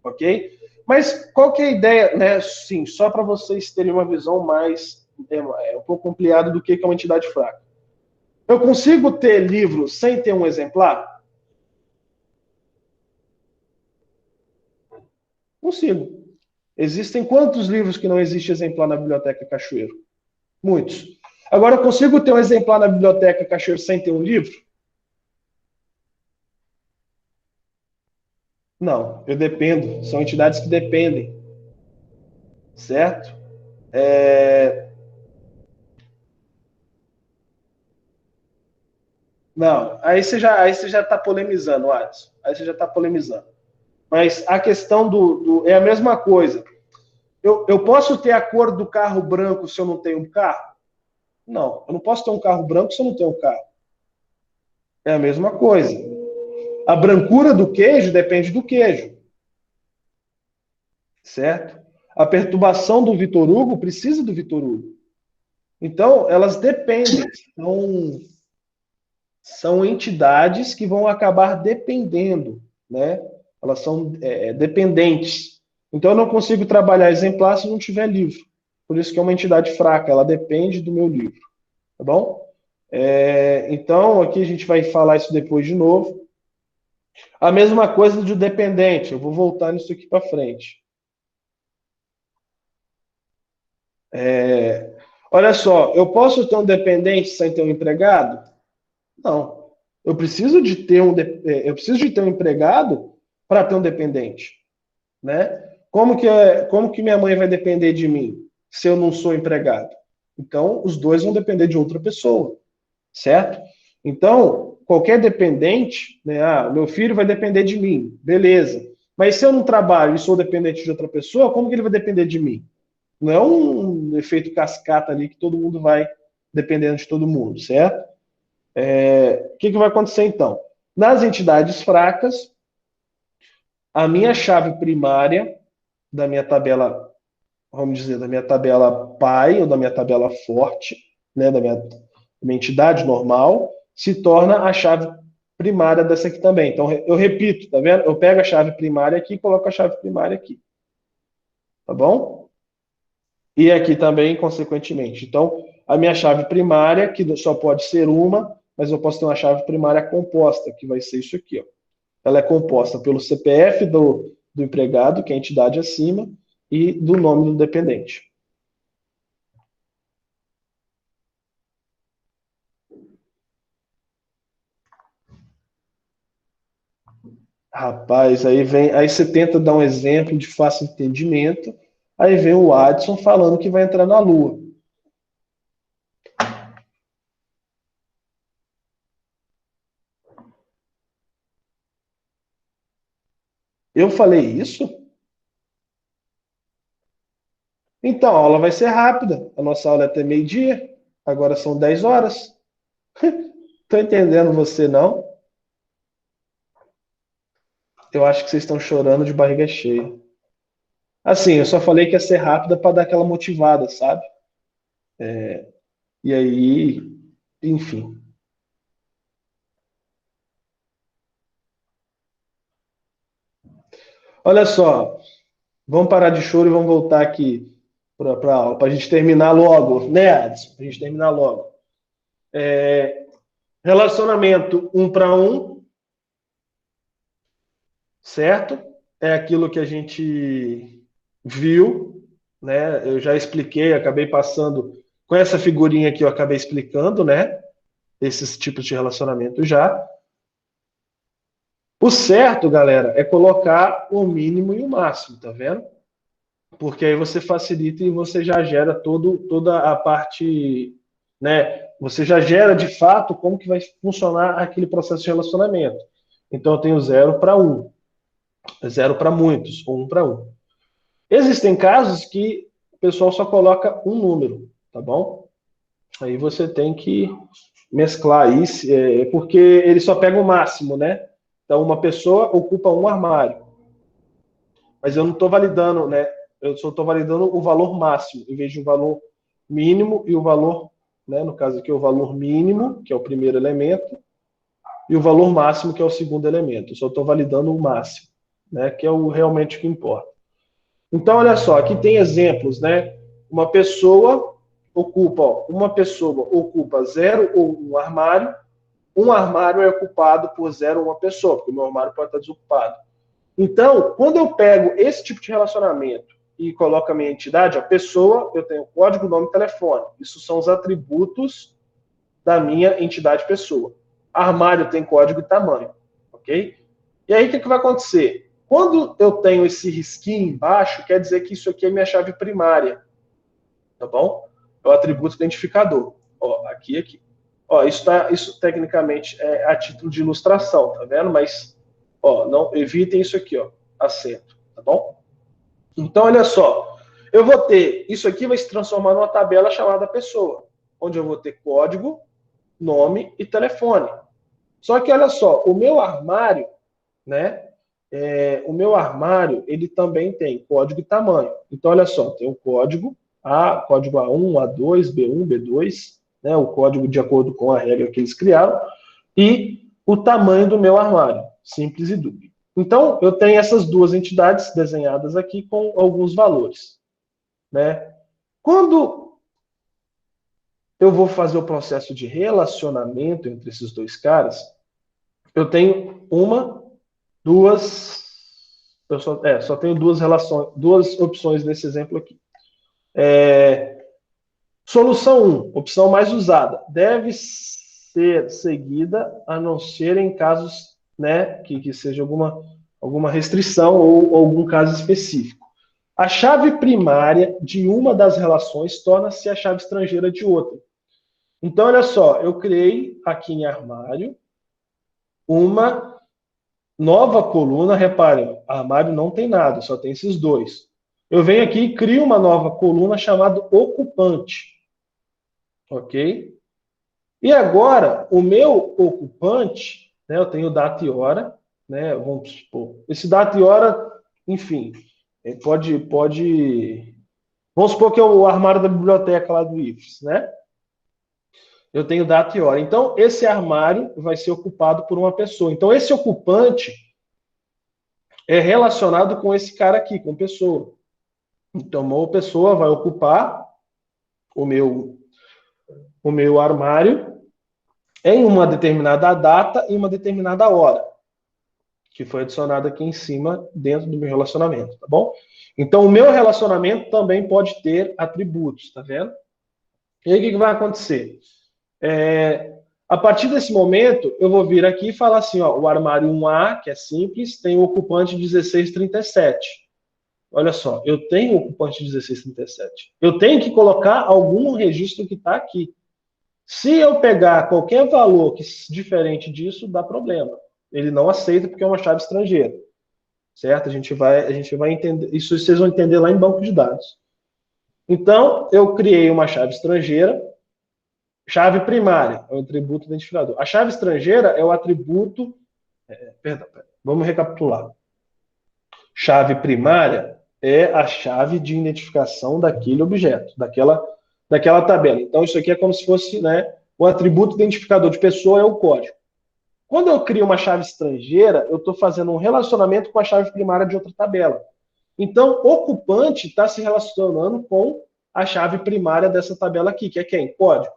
Ok? Mas qual que é a ideia, né? Sim, só para vocês terem uma visão mais um pouco ampliada do que é uma entidade fraca. Eu consigo ter livro sem ter um exemplar? Consigo. Existem quantos livros que não existe exemplar na Biblioteca Cachoeiro? Muitos. Agora, eu consigo ter um exemplar na Biblioteca Cachoeiro sem ter um livro? Não, eu dependo. São entidades que dependem. Certo? Não, aí você já está polemizando, Alisson. Aí você já está polemizando. Mas a questão é a mesma coisa. Eu posso ter a cor do carro branco se eu não tenho um carro? Não, eu não posso ter um carro branco se eu não tenho um carro. É a mesma coisa. A brancura do queijo depende do queijo. Certo? A perturbação do Vitor Hugo precisa do Vitor Hugo. Então, elas dependem. São entidades que vão acabar dependendo, né? Elas são dependentes. Então, eu não consigo trabalhar exemplar se não tiver livro. Por isso que é uma entidade fraca, ela depende do meu livro. Tá bom? Então, aqui a gente vai falar isso depois de novo. A mesma coisa do dependente. Eu vou voltar nisso aqui para frente. Olha só, eu posso ter um dependente sem ter um empregado? Não. Eu preciso de ter um empregado para ter um dependente, né? Como que minha mãe vai depender de mim se eu não sou empregado? Então, os dois vão depender de outra pessoa, certo? Então, qualquer dependente, né? Meu filho vai depender de mim, beleza. Mas se eu não trabalho e sou dependente de outra pessoa, como que ele vai depender de mim? Não é um efeito cascata ali que todo mundo vai dependendo de todo mundo, certo? O que vai acontecer então? Nas entidades fracas, a minha chave primária da minha tabela, vamos dizer, da minha tabela pai ou da minha tabela forte, né, da minha entidade normal, se torna a chave primária dessa aqui também. Então, eu repito, tá vendo? Eu pego a chave primária aqui e coloco a chave primária aqui. Tá bom? E aqui também, consequentemente. Então, a minha chave primária, que só pode ser uma, mas eu posso ter uma chave primária composta, que vai ser isso aqui. Ó. Ela é composta pelo CPF do empregado, que é a entidade acima, e do nome do dependente. Rapaz, aí você tenta dar um exemplo de fácil entendimento, aí vem o Adson falando que vai entrar na Lua. Eu falei isso? Então, a aula vai ser rápida. A nossa aula é até meio-dia. Agora são 10 horas. Tô entendendo você, não? Eu acho que vocês estão chorando de barriga cheia. Assim, eu só falei que ia ser rápida para dar aquela motivada, sabe? E aí, enfim. Olha só, vamos parar de choro e vamos voltar aqui para a aula, para a gente terminar logo, né, Adson? Para a gente terminar logo. Relacionamento 1 para 1, certo? É aquilo que a gente viu, né? Eu já expliquei, acabei passando com essa figurinha aqui, eu acabei explicando, né? Esses tipos de relacionamento já. O certo, galera, é colocar o mínimo e o máximo, tá vendo? Porque aí você facilita e você já gera toda a parte, né? Você já gera de fato como que vai funcionar aquele processo de relacionamento. Então eu tenho 0 para 1, 0 para muitos, ou 1 para 1. Existem casos que o pessoal só coloca um número, tá bom? Aí você tem que mesclar isso, porque ele só pega o máximo, né? Então uma pessoa ocupa um armário. Mas eu não estou validando, né? Eu só estou validando o valor máximo, em vez de o valor mínimo e o valor, né? No caso aqui, o valor mínimo, que é o primeiro elemento, e o valor máximo, que é o segundo elemento. Eu só estou validando o máximo, né? Que é realmente o que importa. Então, olha só, aqui tem exemplos, né? Uma pessoa ocupa 0 ou um armário é ocupado por 0 ou uma pessoa, porque o meu armário pode estar desocupado. Então, quando eu pego esse tipo de relacionamento e coloco a minha entidade, a pessoa, eu tenho código, nome e telefone. Isso são os atributos da minha entidade pessoa. Armário tem código e tamanho, ok? E aí, o que vai acontecer? Quando eu tenho esse risquinho embaixo, quer dizer que isso aqui é minha chave primária, tá bom? É o atributo identificador. Ó, aqui. Ó, isso tecnicamente é a título de ilustração, tá vendo? Mas, ó, não evitem isso aqui, ó, acento, tá bom? Então, olha só, eu vou ter, isso aqui vai se transformar numa tabela chamada pessoa, onde eu vou ter código, nome e telefone. Só que, olha só, o meu armário, né, o meu armário, ele também tem código e tamanho. Então, olha só, tem o código código A1, A2, B1, B2, né, o código de acordo com a regra que eles criaram, e o tamanho do meu armário, simples e duplo. Então, eu tenho essas duas entidades desenhadas aqui com alguns valores, né? Quando eu vou fazer o processo de relacionamento entre esses dois caras, eu tenho só tenho duas opções nesse exemplo aqui. Solução 1, opção mais usada, deve ser seguida a não ser em casos, né, que seja alguma restrição ou algum caso específico. A chave primária de uma das relações torna-se a chave estrangeira de outra. Então, olha só, eu criei aqui em armário uma nova coluna. Reparem, armário não tem nada, só tem esses dois. Eu venho aqui e crio uma nova coluna chamada ocupante. Ok? E agora, o meu ocupante, né, eu tenho data e hora, né, vamos supor, esse data e hora, enfim, pode. Vamos supor que é o armário da biblioteca lá do IFES, né? Eu tenho data e hora. Então, esse armário vai ser ocupado por uma pessoa. Então, esse ocupante é relacionado com esse cara aqui, com pessoa. Então, uma pessoa vai ocupar o meu armário em uma determinada data e uma determinada hora, que foi adicionado aqui em cima dentro do meu relacionamento, tá bom? Então, o meu relacionamento também pode ter atributos, tá vendo? E aí, o que vai acontecer? A partir desse momento, eu vou vir aqui e falar assim, ó, o armário 1A, que é simples, tem o ocupante 1637. Olha só, eu tenho o ocupante 1637. Eu tenho que colocar algum registro que está aqui. Se eu pegar qualquer valor diferente disso, dá problema. Ele não aceita porque é uma chave estrangeira. Certo? A gente vai entender. Isso vocês vão entender lá em banco de dados. Então, eu criei uma chave estrangeira. Chave primária é o atributo identificador. A chave estrangeira é o atributo. Vamos recapitular. Chave primária é a chave de identificação daquele objeto, daquela tabela. Então, isso aqui é como se fosse, né, o atributo identificador de pessoa é o código. Quando eu crio uma chave estrangeira, eu estou fazendo um relacionamento com a chave primária de outra tabela. Então, ocupante está se relacionando com a chave primária dessa tabela aqui, que é quem? Código.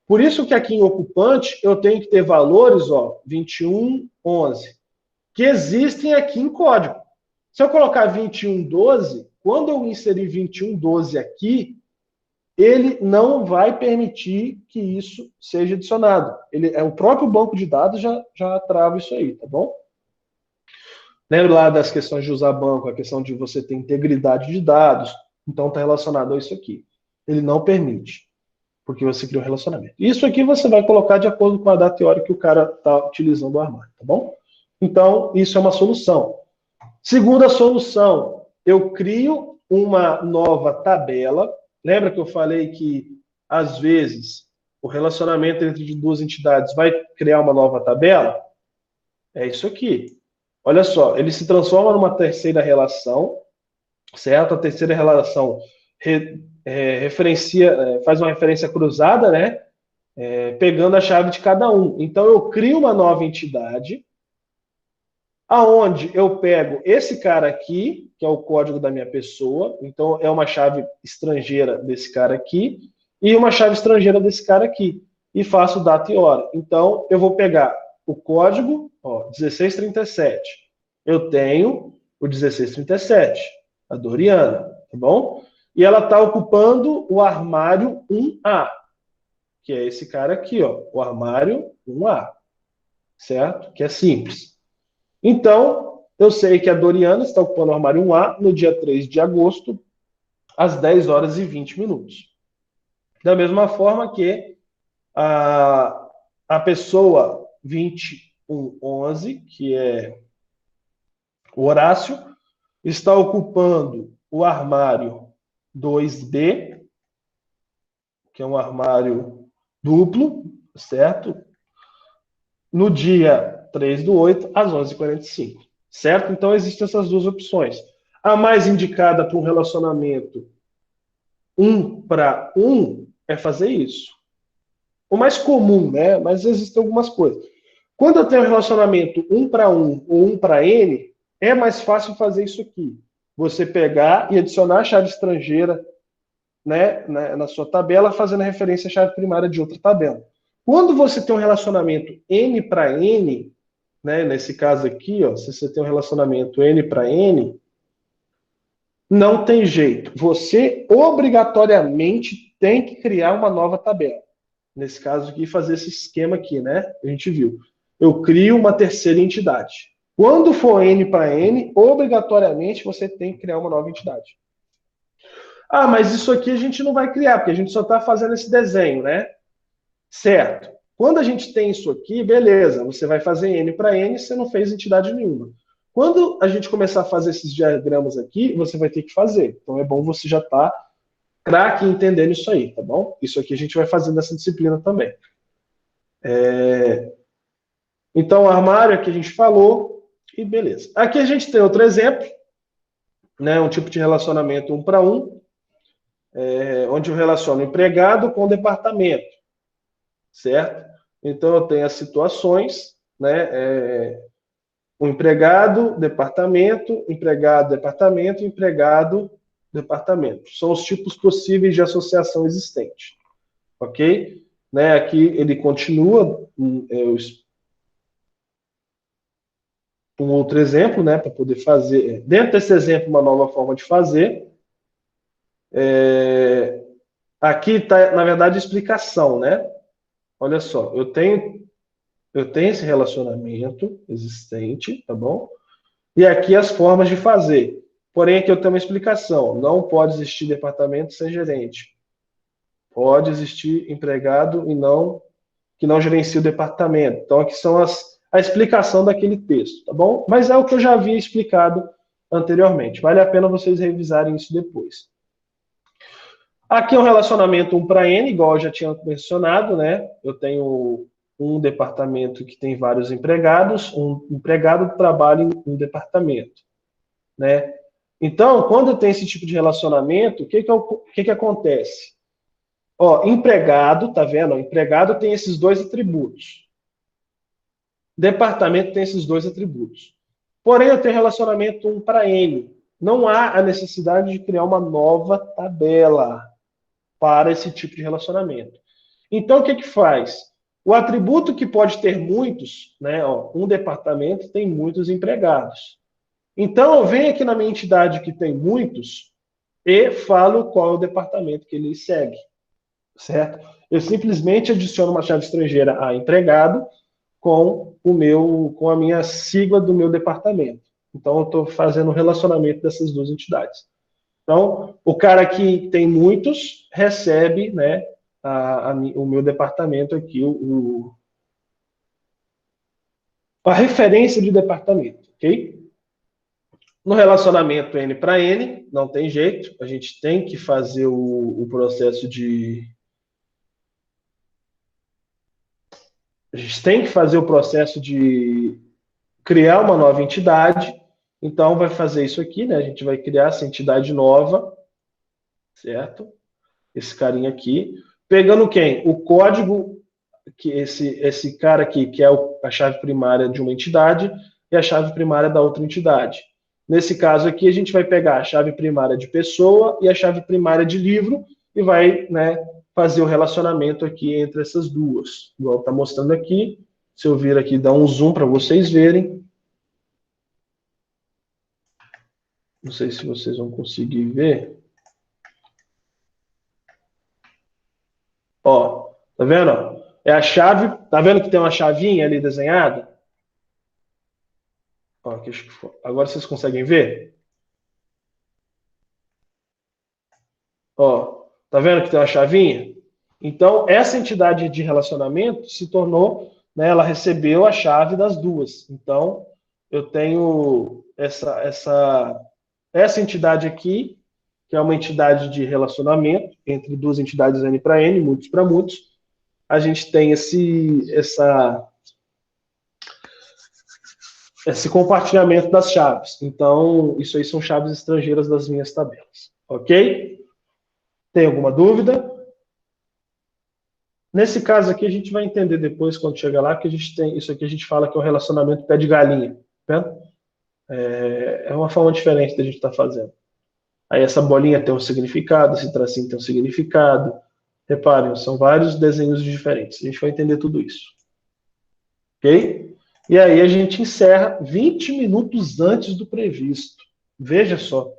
Por isso que aqui em ocupante eu tenho que ter valores, ó, 21, 11, que existem aqui em código. Se eu colocar 2112, quando eu inserir 2112 aqui, ele não vai permitir que isso seja adicionado. O próprio banco de dados já trava isso aí, tá bom? Lembra lá das questões de usar banco, a questão de você ter integridade de dados. Então está relacionado a isso aqui. Ele não permite, porque você criou um relacionamento. Isso aqui você vai colocar de acordo com a data e hora que o cara está utilizando o armário, tá bom? Então, isso é uma solução. Segunda solução, eu crio uma nova tabela. Lembra que eu falei que, às vezes, o relacionamento entre duas entidades vai criar uma nova tabela? É isso aqui. Olha só, ele se transforma numa terceira relação, certo? A terceira relação faz uma referência cruzada, né? Pegando a chave de cada um. Então, eu crio uma nova entidade, aonde eu pego esse cara aqui, que é o código da minha pessoa, então é uma chave estrangeira desse cara aqui, e uma chave estrangeira desse cara aqui, e faço data e hora. Então, eu vou pegar o código, ó, 1637. Eu tenho o 1637, a Doriana, tá bom? E ela está ocupando o armário 1A, que é esse cara aqui, ó, o armário 1A, certo? Que é simples. Então, eu sei que a Doriana está ocupando o armário 1A no dia 3 de agosto, às 10 horas e 20 minutos. Da mesma forma que a pessoa 2111, que é o Horácio, está ocupando o armário 2B, que é um armário duplo, certo? No dia 3/8, às 11h45. certo? Então, existem essas duas opções. A mais indicada para um relacionamento 1 para 1 é fazer isso. O mais comum, né? Mas existem algumas coisas. Quando eu tenho um relacionamento 1 para 1 ou 1 para N, é mais fácil fazer isso aqui. Você pegar e adicionar a chave estrangeira, né, na sua tabela, fazendo referência à chave primária de outra tabela. Quando você tem um relacionamento N para N, né, nesse caso aqui, ó, se você tem um relacionamento N para N, não tem jeito. Você obrigatoriamente tem que criar uma nova tabela. Nesse caso aqui, fazer esse esquema aqui, né? A gente viu. Eu crio uma terceira entidade. Quando for N para N, obrigatoriamente você tem que criar uma nova entidade. Ah, mas isso aqui a gente não vai criar, porque a gente só está fazendo esse desenho, né? Certo. Quando a gente tem isso aqui, beleza, você vai fazer N para N, você não fez entidade nenhuma. Quando a gente começar a fazer esses diagramas aqui, você vai ter que fazer. Então é bom você já estar craque entendendo isso aí, tá bom? Isso aqui a gente vai fazer nessa disciplina também. Então, o armário aqui a gente falou, e beleza. Aqui a gente tem outro exemplo, né, um tipo de relacionamento 1 para 1, onde eu relaciono empregado com departamento, certo? Então, eu tenho as situações, né, o empregado, departamento, empregado, departamento. São os tipos possíveis de associação existente, ok? Né, aqui ele continua, um outro exemplo, né, para poder fazer, dentro desse exemplo, uma nova forma de fazer. Aqui está, na verdade, a explicação, né? Olha só, eu tenho esse relacionamento existente, tá bom? E aqui as formas de fazer. Porém, aqui eu tenho uma explicação. Não pode existir departamento sem gerente. Pode existir empregado que não gerencia o departamento. Então, aqui são a explicação daquele texto, tá bom? Mas é o que eu já havia explicado anteriormente. Vale a pena vocês revisarem isso depois. Aqui é um relacionamento 1 para N, igual eu já tinha mencionado, né? Eu tenho um departamento que tem vários empregados, um empregado trabalha em um departamento, né? Então, quando tem esse tipo de relacionamento, o que acontece? Ó, empregado, tá vendo? Empregado tem esses dois atributos. Departamento tem esses dois atributos. Porém, eu tenho relacionamento 1 para N. Não há a necessidade de criar uma nova tabela para esse tipo de relacionamento. Então, o que faz? O atributo que pode ter muitos, né? Ó, um departamento tem muitos empregados. Então, eu venho aqui na minha entidade que tem muitos e falo qual é o departamento que ele segue, certo? Eu simplesmente adiciono uma chave estrangeira a empregado com a minha sigla do meu departamento. Então, eu estou fazendo o relacionamento dessas duas entidades. Então, o cara que tem muitos recebe, né, o meu departamento aqui, a referência de departamento, ok? No relacionamento N para N, não tem jeito, a gente tem que fazer o processo de... A gente tem que fazer o processo de criar uma nova entidade. Então, vai fazer isso aqui, né? A gente vai criar essa entidade nova, certo? Esse carinha aqui. Pegando quem? O código, que esse cara aqui, que é a chave primária de uma entidade, e a chave primária da outra entidade. Nesse caso aqui, a gente vai pegar a chave primária de pessoa e a chave primária de livro e vai, né, fazer o relacionamento aqui entre essas duas. Igual está mostrando aqui. Se eu vir aqui, dar um zoom para vocês verem. Não sei se vocês vão conseguir ver. Ó, tá vendo? É a chave. Tá vendo que tem uma chavinha ali desenhada? Ó, aqui, agora vocês conseguem ver? Ó, tá vendo que tem uma chavinha? Então, essa entidade de relacionamento se tornou, né, ela recebeu a chave das duas. Então, eu tenho essa entidade aqui, que é uma entidade de relacionamento entre duas entidades N para N, muitos para muitos. A gente tem esse compartilhamento das chaves. Então, isso aí são chaves estrangeiras das minhas tabelas. Ok? Tem alguma dúvida? Nesse caso aqui, a gente vai entender depois, quando chegar lá, que a gente tem isso aqui, a gente fala que é o relacionamento pé de galinha. Tá vendo? É uma forma diferente da gente estar fazendo. Aí essa bolinha tem um significado, esse tracinho tem um significado. Reparem, são vários desenhos diferentes. A gente vai entender tudo isso. Ok? E aí a gente encerra 20 minutos antes do previsto. Veja só.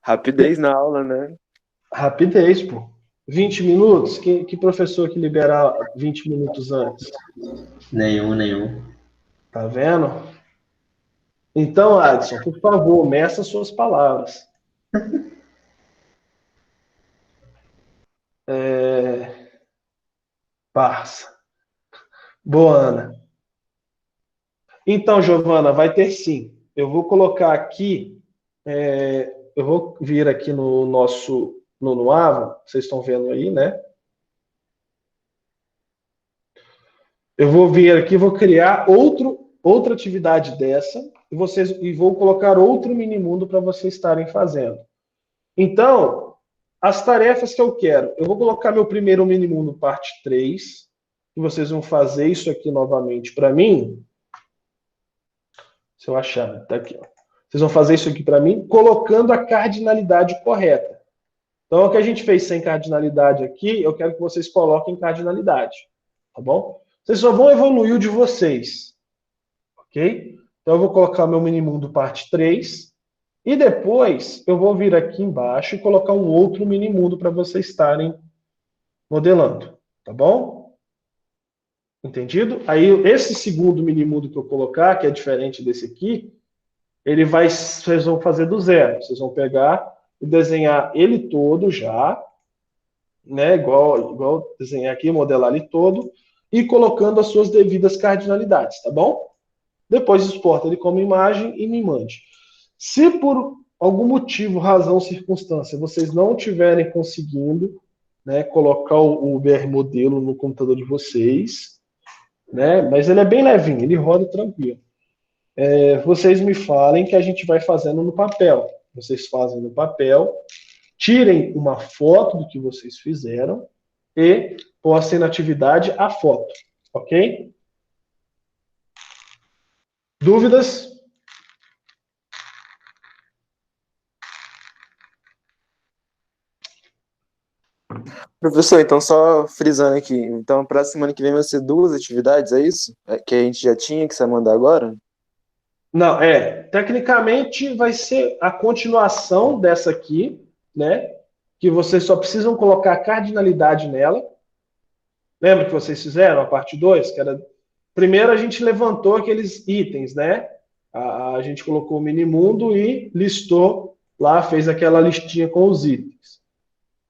Rapidez na aula, né? Rapidez, pô. 20 minutos? Que professor que libera 20 minutos antes? Nenhum. Tá vendo? Então, Adson, por favor, meça suas palavras. Parça. Boa, Ana. Então, Giovana, vai ter sim. Eu vou colocar aqui, eu vou vir aqui no nosso, no Ava, vocês estão vendo aí, né? Eu vou vir aqui, vou criar outra atividade dessa, e vou colocar outro minimundo para vocês estarem fazendo. Então, as tarefas que eu quero, eu vou colocar meu primeiro minimundo parte 3, e vocês vão fazer isso aqui novamente para mim. Se eu achar, tá aqui, ó. Vocês vão fazer isso aqui para mim, colocando a cardinalidade correta. Então, o que a gente fez sem cardinalidade aqui, eu quero que vocês coloquem cardinalidade, tá bom? Vocês só vão evoluir o de vocês, ok? Então, eu vou colocar meu minimundo parte 3, e depois eu vou vir aqui embaixo e colocar um outro minimundo para vocês estarem modelando, tá bom? Entendido? Aí, esse segundo minimundo que eu colocar, que é diferente desse aqui, vocês vão fazer do zero. Vocês vão pegar e desenhar ele todo já, né? Igual desenhar aqui, modelar ele todo, e colocando as suas devidas cardinalidades, tá bom? Depois exporta ele como imagem e me mande. Se por algum motivo, razão, circunstância, vocês não estiverem conseguindo, né, colocar o BR modelo no computador de vocês, né? Mas ele é bem levinho, ele roda tranquilo. Vocês me falem que a gente vai fazendo no papel. Vocês fazem no papel, tirem uma foto do que vocês fizeram e postem na atividade a foto, ok? Dúvidas? Professor, então só frisando aqui. Então, para a semana que vem vai ser 2 atividades, é isso? Que a gente já tinha, que você vai mandar agora? Não, tecnicamente vai ser a continuação dessa aqui, né? Que vocês só precisam colocar a cardinalidade nela. Lembra que vocês fizeram a parte 2? Que era... Primeiro a gente levantou aqueles itens, né? A gente colocou o minimundo e listou lá, fez aquela listinha com os itens.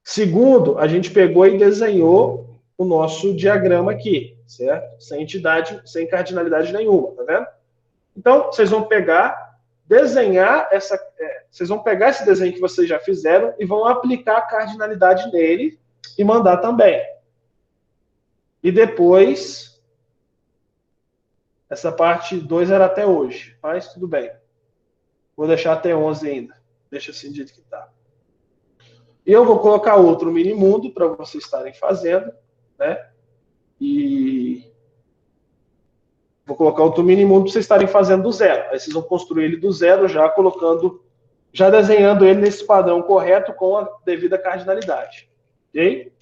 Segundo, a gente pegou e desenhou o nosso diagrama aqui, certo? Sem entidade, sem cardinalidade nenhuma, tá vendo? Então, vocês vão pegar, vocês vão pegar esse desenho que vocês já fizeram e vão aplicar a cardinalidade nele e mandar também. E depois, essa parte 2 era até hoje, mas tudo bem. Vou deixar até 11 ainda. Deixa assim do jeito que está. E eu vou colocar outro minimundo para vocês estarem fazendo, né? E vou colocar outro minimundo para vocês estarem fazendo do zero. Aí vocês vão construir ele do zero, já desenhando ele nesse padrão correto com a devida cardinalidade. Ok?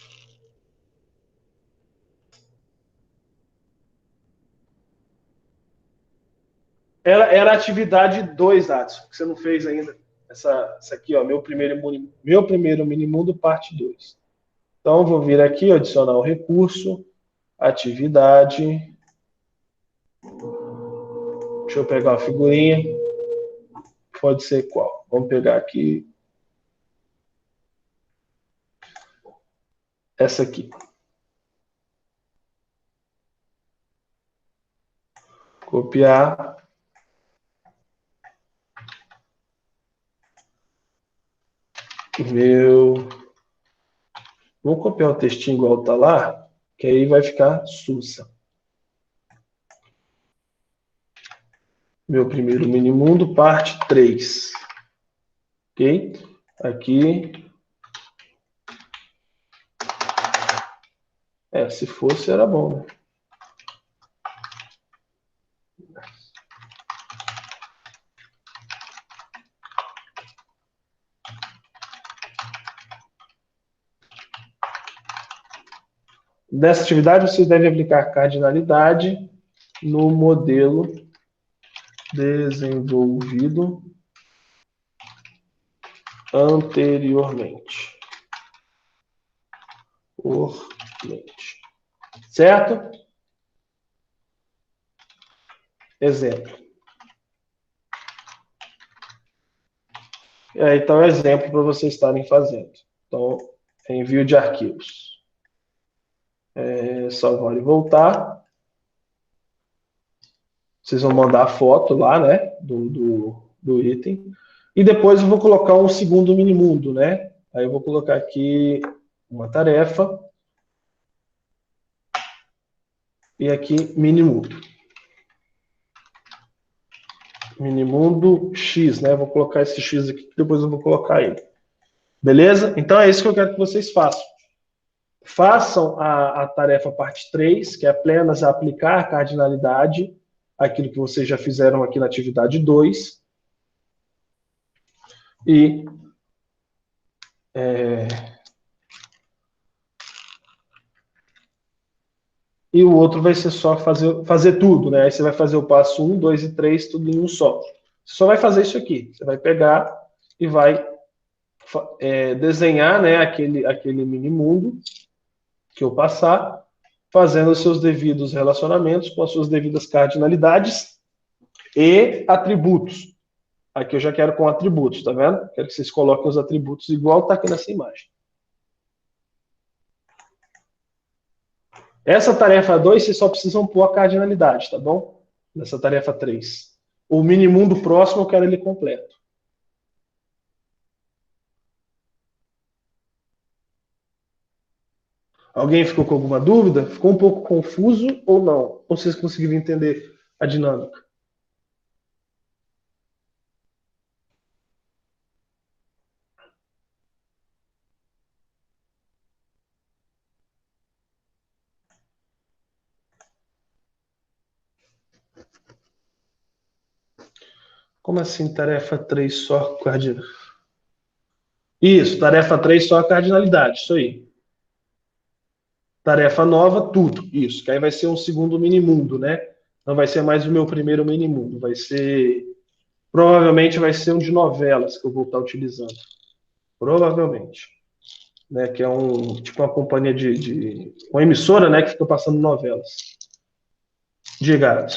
Era a atividade 2, Adson, que você não fez ainda. Essa aqui, ó, meu primeiro minimundo, parte 2. Então, vou vir aqui, adicionar o recurso, atividade. Deixa eu pegar a figurinha. Pode ser qual? Vamos pegar aqui. Essa aqui. Copiar. Vou copiar o textinho igual tá lá, que aí vai ficar sussa. meu primeiro minimundo, parte 3. Ok? Aqui. Se fosse, era bom, né? Nessa atividade, vocês devem aplicar cardinalidade no modelo desenvolvido anteriormente. Certo? Exemplo. Então, exemplo para vocês estarem fazendo. Então, envio de arquivos. Salvar e voltar. Vocês vão mandar a foto lá, né, do item. E depois eu vou colocar um segundo minimundo, né? Aí eu vou colocar aqui uma tarefa. E aqui, minimundo. Minimundo X, né? Vou colocar esse X aqui, depois eu vou colocar ele. Beleza? Então é isso que eu quero que vocês façam. Façam a tarefa parte 3, que é apenas aplicar a cardinalidade, aquilo que vocês já fizeram aqui na atividade 2. E o outro vai ser só fazer tudo, né? Aí você vai fazer o passo 1, 2 e 3, tudo em um só. Você só vai fazer isso aqui. Você vai pegar e vai desenhar, né, aquele mini-mundo que eu passar, fazendo os seus devidos relacionamentos com as suas devidas cardinalidades e atributos. Aqui eu já quero com atributos, tá vendo? Quero que vocês coloquem os atributos igual tá aqui nessa imagem. Essa tarefa 2, vocês só precisam pôr a cardinalidade, tá bom? Nessa tarefa 3. O minimundo próximo eu quero ele completo. Alguém ficou com alguma dúvida? Ficou um pouco confuso ou não? Ou vocês conseguiram entender a dinâmica? Como assim, tarefa 3 só cardinalidade? Isso, tarefa 3 só a cardinalidade, isso aí. Tarefa nova, tudo, isso. Que aí vai ser um segundo minimundo, né? Não vai ser mais o meu primeiro minimundo, vai ser... Provavelmente vai ser um de novelas que eu vou estar utilizando. Provavelmente. Né? Que é tipo uma companhia uma emissora, né? Que fica passando novelas. Diga.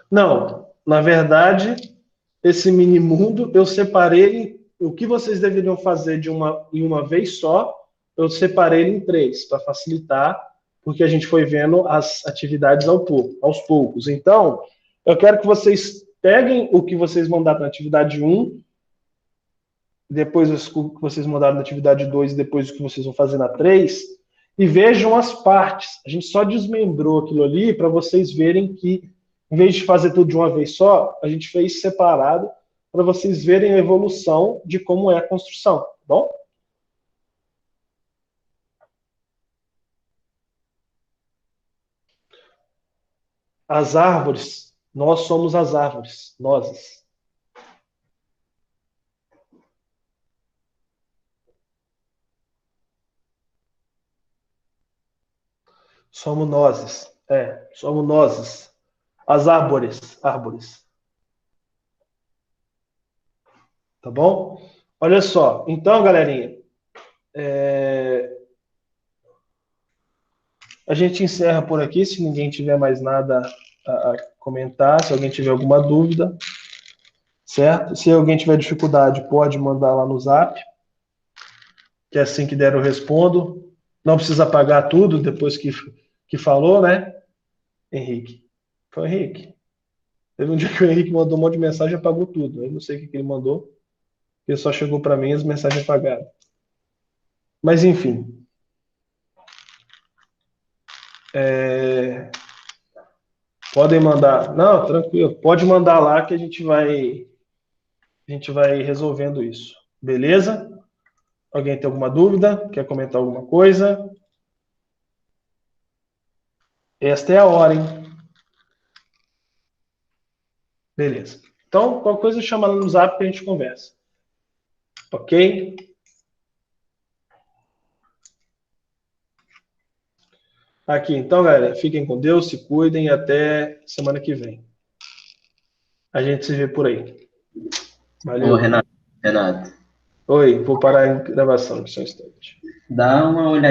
Não, na verdade, esse mini mundo eu separei. O que vocês deveriam fazer em uma vez só, eu separei em 3 para facilitar, porque a gente foi vendo as atividades aos poucos. Então, eu quero que vocês peguem o que vocês mandaram na atividade 1, depois o que vocês mandaram na atividade 2, depois o que vocês vão fazer na 3, e vejam as partes. A gente só desmembrou aquilo ali para vocês verem que em vez de fazer tudo de uma vez só, a gente fez separado para vocês verem a evolução de como é a construção, tá bom? As árvores, nós somos as árvores, nós. Somos nós. Somos nós. As árvores. Tá bom? Olha só. Então, galerinha, a gente encerra por aqui, se ninguém tiver mais nada a comentar, se alguém tiver alguma dúvida, certo? Se alguém tiver dificuldade, pode mandar lá no Zap, que assim que der eu respondo. Não precisa apagar tudo depois que falou, né, Henrique? Foi o Henrique. Teve um dia que o Henrique mandou um monte de mensagem e apagou tudo. Eu não sei o que ele mandou. Ele só chegou para mim as mensagens apagadas. Mas, enfim. Podem mandar. Não, tranquilo. Pode mandar lá que a gente vai resolvendo isso. Beleza? Alguém tem alguma dúvida? Quer comentar alguma coisa? Esta é a hora, hein? Beleza. Então, qualquer coisa, chama lá no Zap que a gente conversa. Ok? Aqui, então, galera, fiquem com Deus, se cuidem e até semana que vem. A gente se vê por aí. Valeu. Ô, Renato, Oi, vou parar a gravação só um instante. dá uma olhadinha